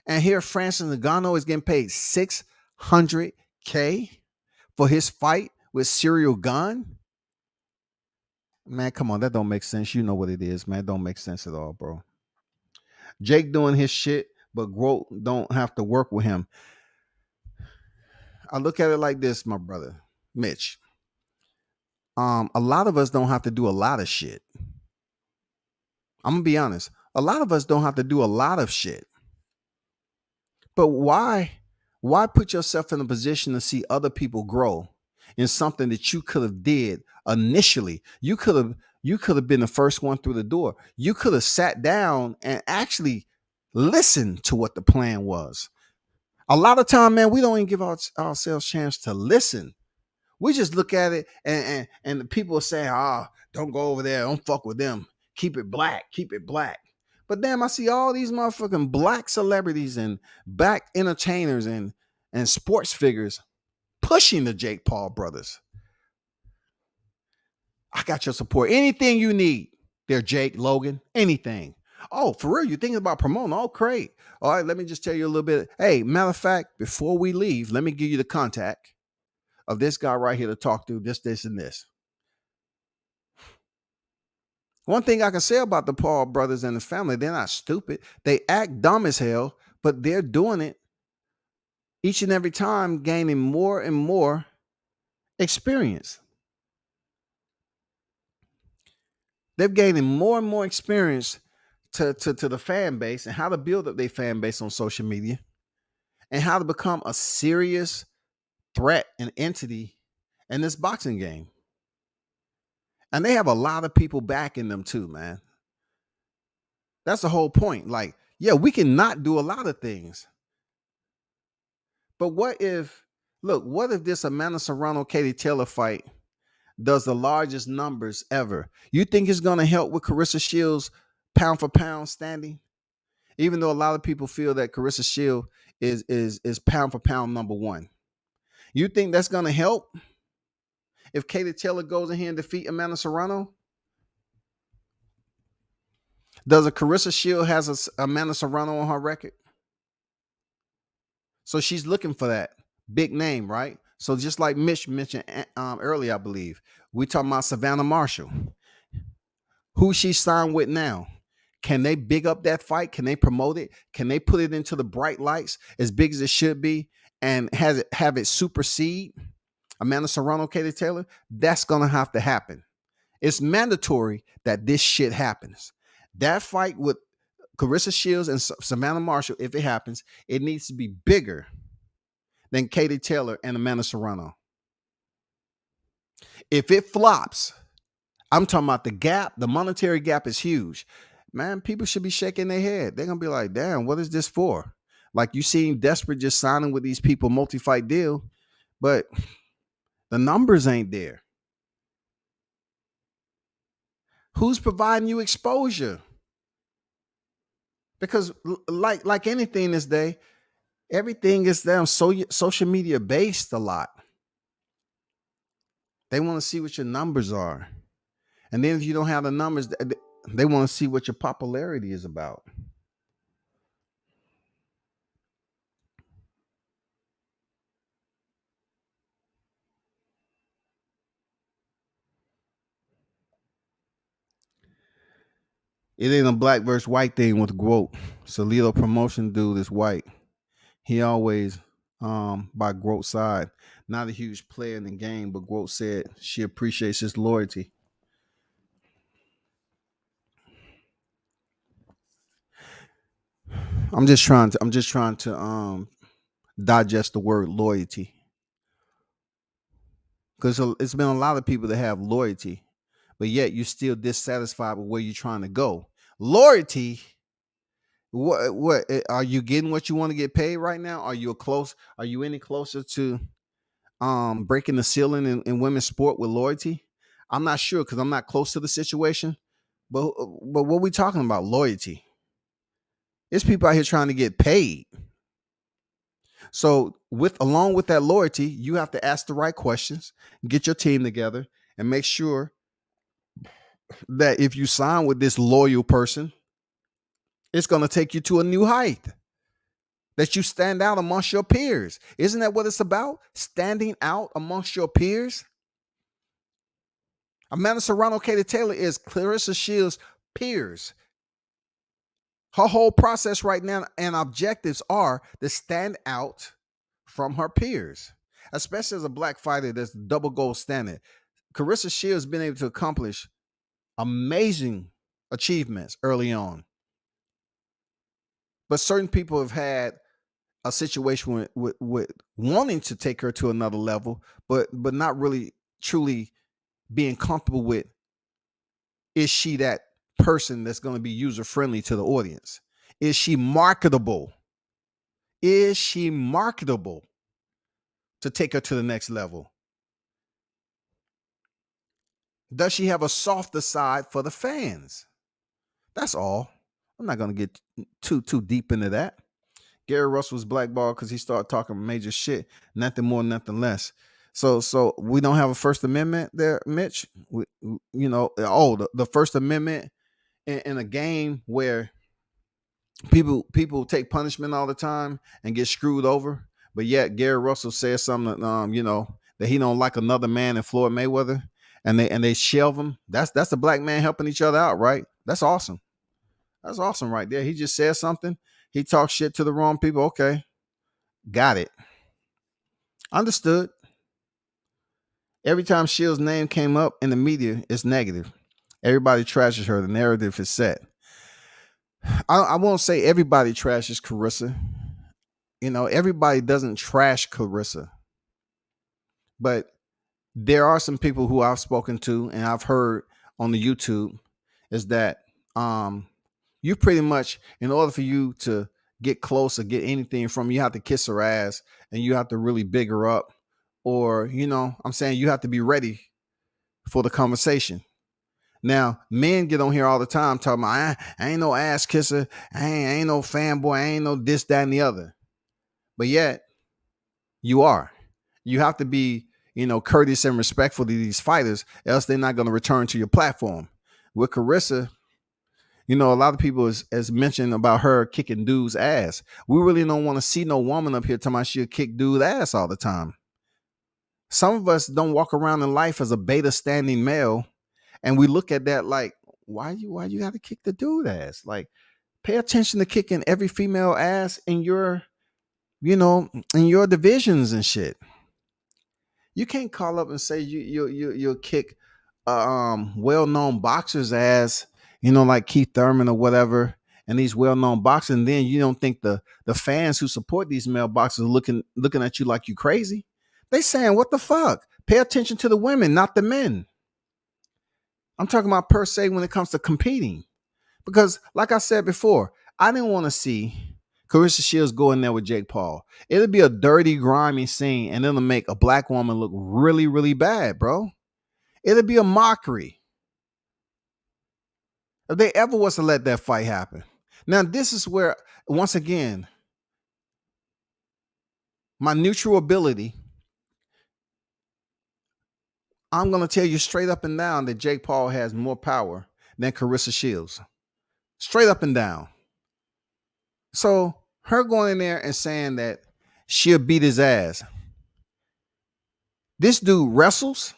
And here Francis Ngannou is getting paid $600K for his fight with Cyril Gane. Man, come on, that don't make sense. You know what it is, man. It don't make sense at all, bro. Jake doing his shit, but Grote don't have to work with him. I look at it like this, my brother, Mitch. A lot of us don't have to do a lot of shit. I'm gonna be honest. A lot of us don't have to do a lot of shit. But why put yourself in a position to see other people grow in something that you could have did initially? You could have been the first one through the door. You could have sat down and actually listened to what the plan was. A lot of time, man, we don't even give ourselves a chance to listen. We just look at it and the people say, don't go over there. Don't fuck with them. Keep it black. Keep it black. But damn, I see all these motherfucking black celebrities and black entertainers and sports figures pushing the Jake Paul brothers. I got your support. Anything you need there, Jake, Logan, anything. Oh, for real? You thinking about promoting? Oh, great. All right, let me just tell you a little bit. Hey, matter of fact, before we leave, let me give you the contact of this guy right here to talk to, this, and this. One thing I can say about the Paul brothers and the family, they're not stupid. They act dumb as hell, but they're doing it each and every time, gaining more and more experience. They're gaining more and more experience to the fan base and how to build up their fan base on social media and how to become a serious threat and entity in this boxing game. And they have a lot of people backing them too, man. That's the whole point. Like, yeah, we can not do a lot of things. But what if this Amanda Serrano-Katie Taylor fight does the largest numbers ever? You think it's going to help with Carissa Shields' pound for pound standing? Even though a lot of people feel that Carissa Shields is pound for pound number one. You think that's going to help if Katie Taylor goes in here and defeat Amanda Serrano? Does a Carissa Shields has a Amanda Serrano on her record? So she's looking for that big name, right? So just like Mitch mentioned earlier, I believe, we talking about Savannah Marshall. Who she signed with now? Can they big up that fight? Can they promote it? Can they put it into the bright lights as big as it should be and have it supersede Amanda Serrano, Katie Taylor? That's gonna have to happen. It's mandatory that this shit happens. That fight with Clarissa Shields and Savannah Marshall, if it happens, it needs to be bigger than Katie Taylor and Amanda Serrano. If it flops, I'm talking about the gap. The monetary gap is huge. Man, people should be shaking their head. They're going to be like, damn, what is this for? Like, you seem desperate just signing with these people, multi-fight deal, but the numbers ain't there. Who's providing you exposure? Because like anything this day, everything is damn social media based a lot. They want to see what your numbers are. And then if you don't have the numbers, they want to see what your popularity is about. It ain't a black versus white thing with Grote. Salido promotion dude is white. He always by Grote's side. Not a huge player in the game, but Grote said she appreciates his loyalty. I'm just trying to digest the word loyalty. Because it's been a lot of people that have loyalty, but yet you're still dissatisfied with where you're trying to go. Loyalty, what are you getting what you want to get paid right now? Are you any closer to breaking the ceiling in women's sport with loyalty? I'm not sure because I'm not close to the situation. But what we talking about? Loyalty. It's people out here trying to get paid. So along with that loyalty, you have to ask the right questions, get your team together, and make sure that if you sign with this loyal person, it's going to take you to a new height. That you stand out amongst your peers. Isn't that what it's about? Standing out amongst your peers? Amanda Serrano, Katie Taylor is Clarissa Shields' peers. Her whole process right now and objectives are to stand out from her peers, especially as a black fighter that's double gold standard. Clarissa Shields has been able to accomplish amazing achievements early on. But certain people have had a situation with wanting to take her to another level, but not really truly being comfortable with, is she that person that's going to be user friendly to the audience? Is she marketable? Is she marketable to take her to the next level? Does she have a softer side for the fans? That's all. I'm not going to get too deep into that. Gary Russell was blackballed because he started talking major shit. Nothing more, nothing less. So we don't have a First Amendment there, Mitch. The First Amendment in a game where people take punishment all the time and get screwed over, but yet Gary Russell says something that he don't like another man in Floyd Mayweather, and they shelve him. That's a black man helping each other out, right? That's awesome. That's awesome right there. He just says something. He talks shit to the wrong people. Okay. Got it. Understood. Every time Shields' name came up in the media, it's negative. Everybody trashes her. The narrative is set. I won't say everybody trashes Clarissa. Everybody doesn't trash Clarissa. But there are some people who I've spoken to and I've heard on the YouTube is that you pretty much, in order for you to get close or get anything from, you have to kiss her ass and you have to really big her up, or I'm saying you have to be ready for the conversation. Now, men get on here all the time talking about I ain't no ass kisser, I ain't no fanboy, I ain't no this, that, and the other. But yet you are. You have to be courteous and respectful to these fighters, else they're not going to return to your platform. With Clarissa, a lot of people has mentioned about her kicking dudes' ass. We really don't want to see no woman up here talking about she'll kick dude's ass all the time. Some of us don't walk around in life as a beta standing male, and we look at that like, why you got to kick the dude ass? Like, pay attention to kicking every female ass in your, in your divisions and shit. You can't call up and say you'll kick well-known boxers ass, like Keith Thurman or whatever, and these well-known boxers, and then you don't think the fans who support these male boxers are looking at you like you crazy. They saying, what the fuck? Pay attention to the women, not the men. I'm talking about per se when it comes to competing. Because like I said before, I didn't want to see Clarissa Shields go in there with Jake Paul. It'll be a dirty, grimy scene, and it'll make a black woman look really, really bad, bro. It'll be a mockery if they ever was to let that fight happen. Now, this is where, once again, my neutral ability, I'm going to tell you straight up and down that Jake Paul has more power than Clarissa Shields. Straight up and down. So her going in there and saying that she'll beat his ass. This dude wrestles.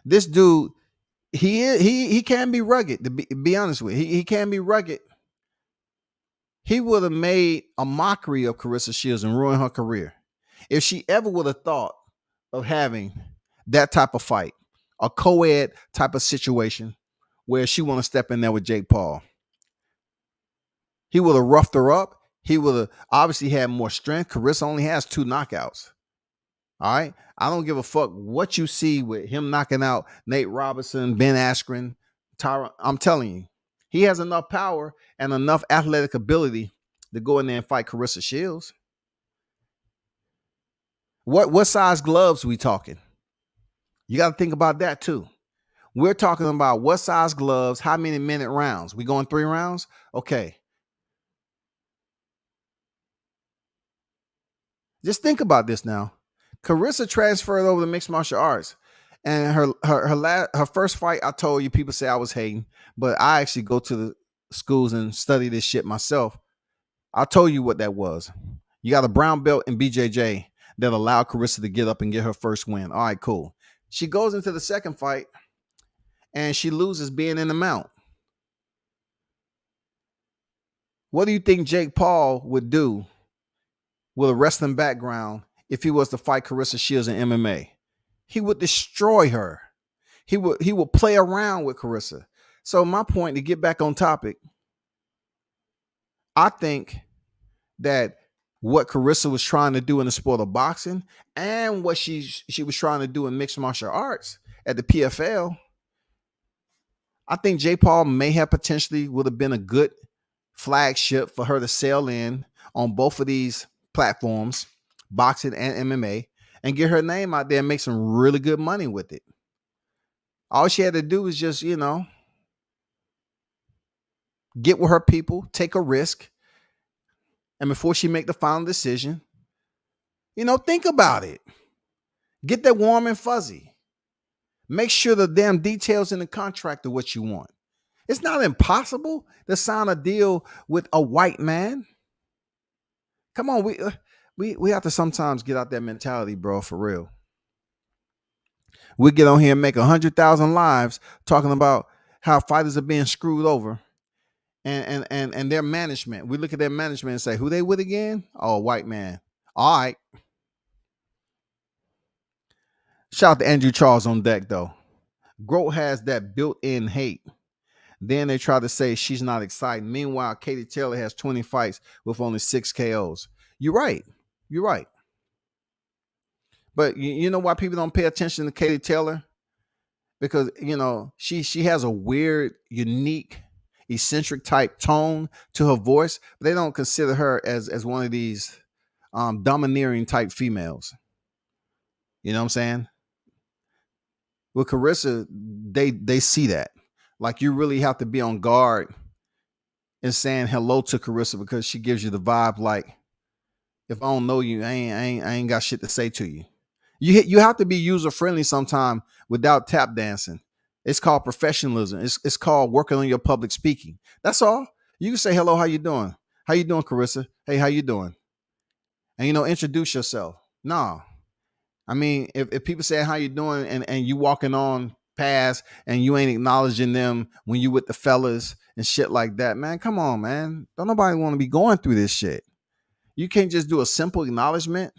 This dude, he can be rugged, to be honest with you. He can be rugged. He would have made a mockery of Clarissa Shields and ruined her career if she ever would have thought of having that type of fight, a co-ed type of situation where she want to step in there with Jake Paul. He would have roughed her up. He would have obviously had more strength. Clarissa only has 2 knockouts. All right. I don't give a fuck what you see with him knocking out Nate Robinson, Ben Askren, Tyron. I'm telling you, he has enough power and enough athletic ability to go in there and fight Clarissa Shields. What size gloves we talking? You got to think about that too. We're talking about what size gloves, how many minute rounds? We going 3 rounds? Okay. Just think about this now. Clarissa transferred over to mixed martial arts, and her first fight, I told you, people say I was hating, but I actually go to the schools and study this shit myself. I told you what that was. You got a brown belt in BJJ that allowed Clarissa to get up and get her first win. All right, cool. She goes into the second fight, and she loses being in the mount. What do you think Jake Paul would do with a wrestling background if he was to fight Clarissa Shields in MMA? He would destroy her. He would play around with Clarissa. So my point, to get back on topic, I think that what Clarissa was trying to do in the sport of boxing and what she was trying to do in mixed martial arts at the PFL, I think Jake Paul may have potentially would have been a good flagship for her to sail in on both of these platforms, boxing and MMA, and get her name out there and make some really good money with it. All she had to do was just, get with her people, take a risk, and before she make the final decision, think about it. Get that warm and fuzzy. Make sure the damn details in the contract are what you want. It's not impossible to sign a deal with a white man. Come on, we have to sometimes get out that mentality, bro, for real. We get on here and make 100,000 lives talking about how fighters are being screwed over and their management. We look at their management and say, who they with again? Oh, white man. All right. Shout out to Andrew Charles on deck, though. Grote has that built-in hate. Then they try to say she's not exciting. Meanwhile, Katie Taylor has 20 fights with only 6 KOs. You're right. You're right. But you know why people don't pay attention to Katie Taylor? Because, she has a weird, unique, eccentric type tone to her voice. But they don't consider her as one of these domineering type females. You know what I'm saying? With Clarissa, they see that. Like, you really have to be on guard and saying hello to Clarissa because she gives you the vibe like, if I don't know you, I ain't got shit to say to you. You have to be user friendly sometime without tap dancing. It's called professionalism. It's called working on your public speaking. That's all. You can say hello, how you doing? How you doing, Clarissa? Hey, how you doing? And introduce yourself. No. I mean, if people say how you doing and you walking on past and you ain't acknowledging them when you with the fellas and shit like that, man, come on, man. Don't nobody want to be going through this shit. You can't just do a simple acknowledgement.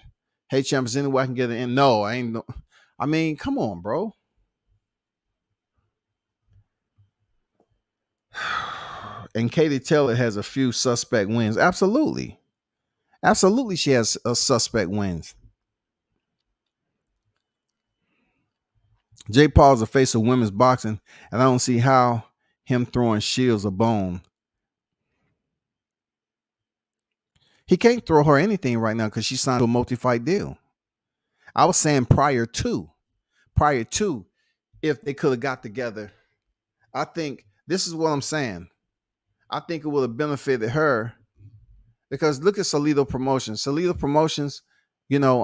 Hey, champ, is any way I can get it in? No, I ain't. No. I mean, come on, bro. And Katie Taylor has a few suspect wins. Absolutely. Absolutely, she has a suspect wins. Jake Paul's the face of women's boxing, and I don't see how him throwing Shields a bone. He can't throw her anything right now because she signed to a multi-fight deal. I was saying prior to, if they could have got together, I think this is what I'm saying. I think it would have benefited her because look at Salido Promotions. Salido Promotions, you know,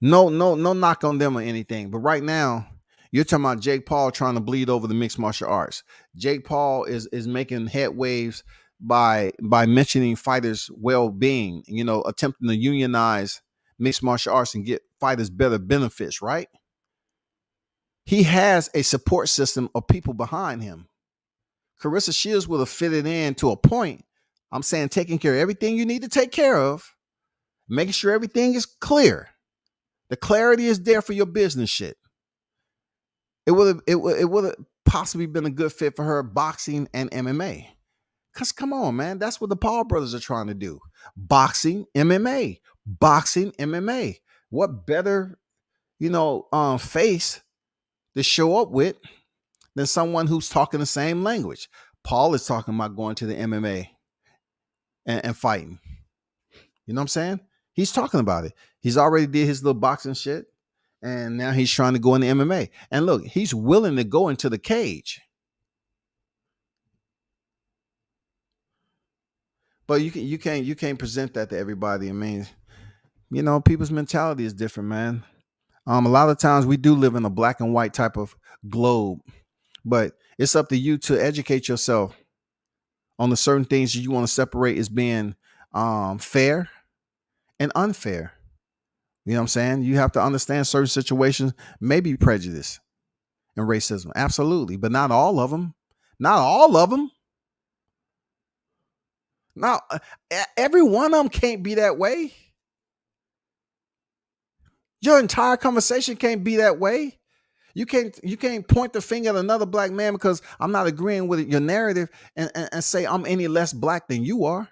no knock on them or anything. But right now, you're talking about Jake Paul trying to bleed over the mixed martial arts. Jake Paul is making headwaves by mentioning fighters' well-being, you know, attempting to unionize mixed martial arts and get fighters better benefits, right? He has a support system of people behind him. Carissa Shields would have fitted in to a point. I'm saying taking care of everything you need to take care of, making sure everything is clear. The clarity is there for your business shit. It would have possibly been a good fit for her boxing and MMA. Cause come on, man, that's what the Paul brothers are trying to do. Boxing, MMA, boxing, MMA. What better, face to show up with than someone who's talking the same language? Paul is talking about going to the MMA and fighting. You know what I'm saying? He's talking about it. He's already did his little boxing shit. And now he's trying to go into MMA. And look, he's willing to go into the cage. But you can't present that to everybody. I mean, people's mentality is different, man. A lot of times we do live in a black and white type of globe, but it's up to you to educate yourself on the certain things you want to separate as being fair and unfair. You know what I'm saying? You have to understand certain situations may be prejudice and racism. Absolutely. But not all of them. Not all of them. Now, every one of them can't be that way. Your entire conversation can't be that way. You can't point the finger at another black man because I'm not agreeing with your narrative and say I'm any less black than you are.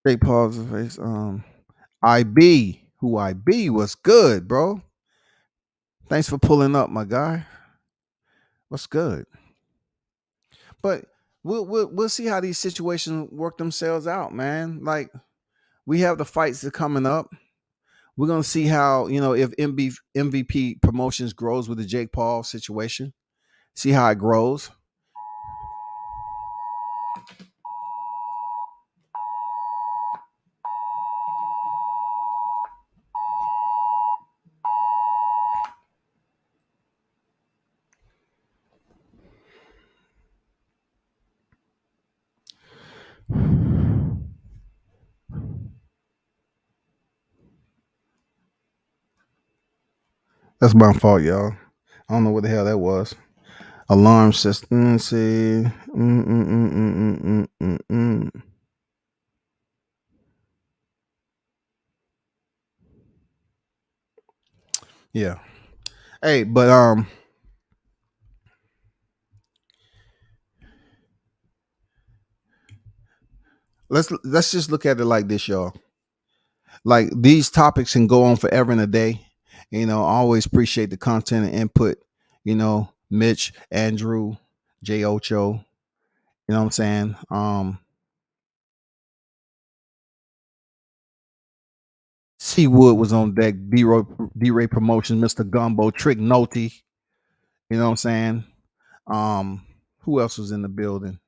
Great pause face. IB, who IB was good, bro. Thanks for pulling up, my guy. What's good? But we'll see how these situations work themselves out, man. Like we have the fights that are coming up. We're gonna see how if MVP Promotions grows with the Jake Paul situation. See how it grows. That's my fault, y'all. I don't know what the hell that was. Alarm system. Let's see. Yeah. Hey, but let's just look at it like this, y'all. Like these topics can go on forever and a day. I always appreciate the content and input. Mitch, Andrew, J Ocho. You know what I'm saying? C Wood was on deck. D-Ray Promotions, Mr. Gumbo, Trick Noty. You know what I'm saying? Who else was in the building?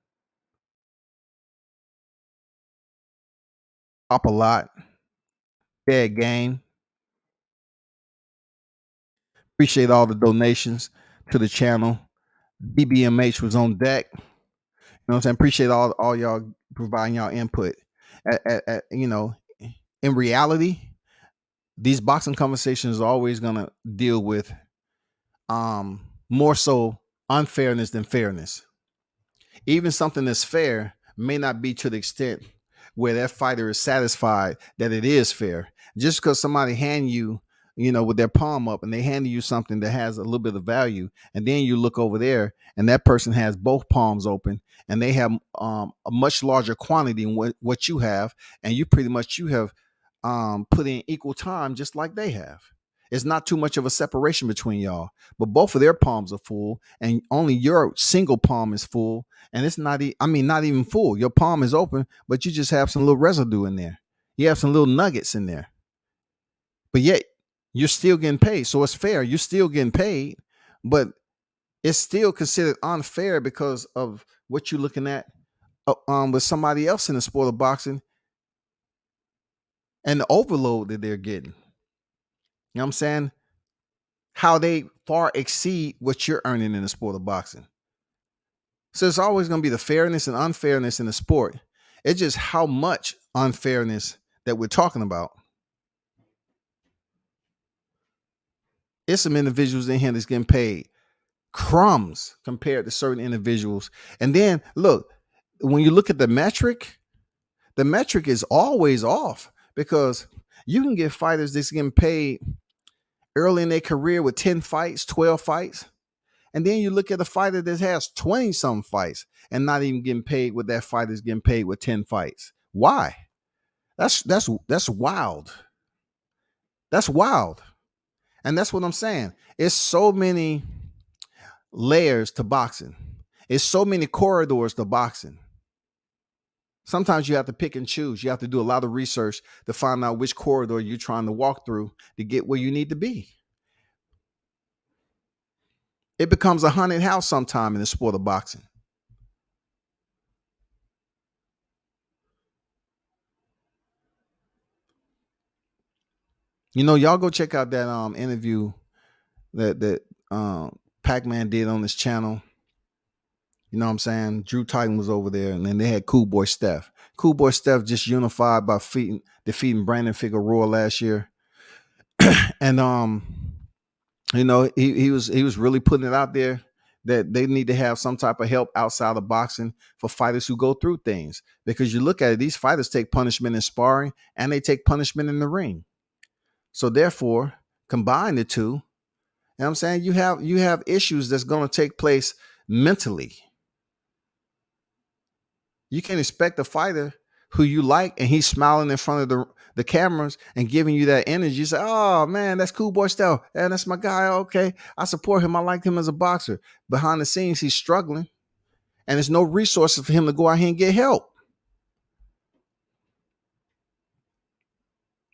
Pop a lot. Bad game. Appreciate all the donations to the channel. BBMH was on deck. You what I'm saying? Appreciate all y'all providing y'all input. You know, in reality, these boxing conversations are always gonna deal with more so unfairness than fairness. Even something that's fair may not be to the extent where that fighter is satisfied that it is fair. Just because somebody hand you, with their palm up and they hand you something that has a little bit of value, and then you look over there and that person has both palms open and they have a much larger quantity than what you have, and you have put in equal time just like they have. It's not too much of a separation between y'all, but both of their palms are full, and only your single palm is full. And it's not even full. Your palm is open, but you just have some little residue in there. You have some little nuggets in there. But yet you're still getting paid. So it's fair. You're still getting paid, but it's still considered unfair because of what you're looking at with somebody else in the sport of boxing and the overload that they're getting. You know what I'm saying? How they far exceed what you're earning in the sport of boxing. So it's always going to be the fairness and unfairness in the sport. It's just how much unfairness that we're talking about. It's some individuals in here that's getting paid crumbs compared to certain individuals. And then look, when you look at the metric is always off, because you can get fighters that's getting paid early in their career with 10 fights, 12 fights. And then you look at a fighter that has 20 some fights and not even getting paid what that fighter's getting paid with 10 fights. Why? That's wild. That's wild. And that's what I'm saying. It's so many layers to boxing. It's so many corridors to boxing. Sometimes you have to pick and choose. You have to do a lot of research to find out which corridor you're trying to walk through to get where you need to be. It becomes a haunted house sometime in the sport of boxing. Y'all go check out that interview that Pac-Man did on his channel. You know what I'm saying? Drew Titan was over there, and then they had Cool Boy Steph. Cool Boy Steph just unified by defeating Brandon Figueroa last year. And he was really putting it out there that they need to have some type of help outside of boxing for fighters who go through things. Because you look at it, these fighters take punishment in sparring and they take punishment in the ring. So therefore, combine the two, you know what I'm saying? You have issues that's going to take place mentally. You can't expect a fighter who you like and he's smiling in front of the cameras and giving you that energy. You say, oh man, that's Cool Boy Steph. And that's my guy. Okay. I support him. I like him as a boxer. Behind the scenes, he's struggling and there's no resources for him to go out here and get help.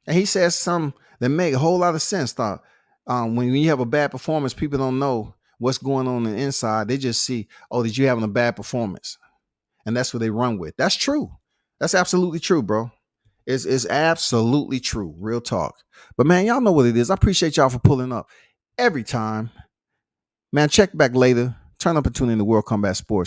And he says something that make a whole lot of sense. When you have a bad performance, people don't know what's going on the inside. They just see, oh, did you having a bad performance? And that's what they run with. That's true. That's absolutely true, bro. It's absolutely true. Real talk. But man, y'all know what it is. I appreciate y'all for pulling up every time. Man, check back later. Turn up and tune in to World Combat Sports.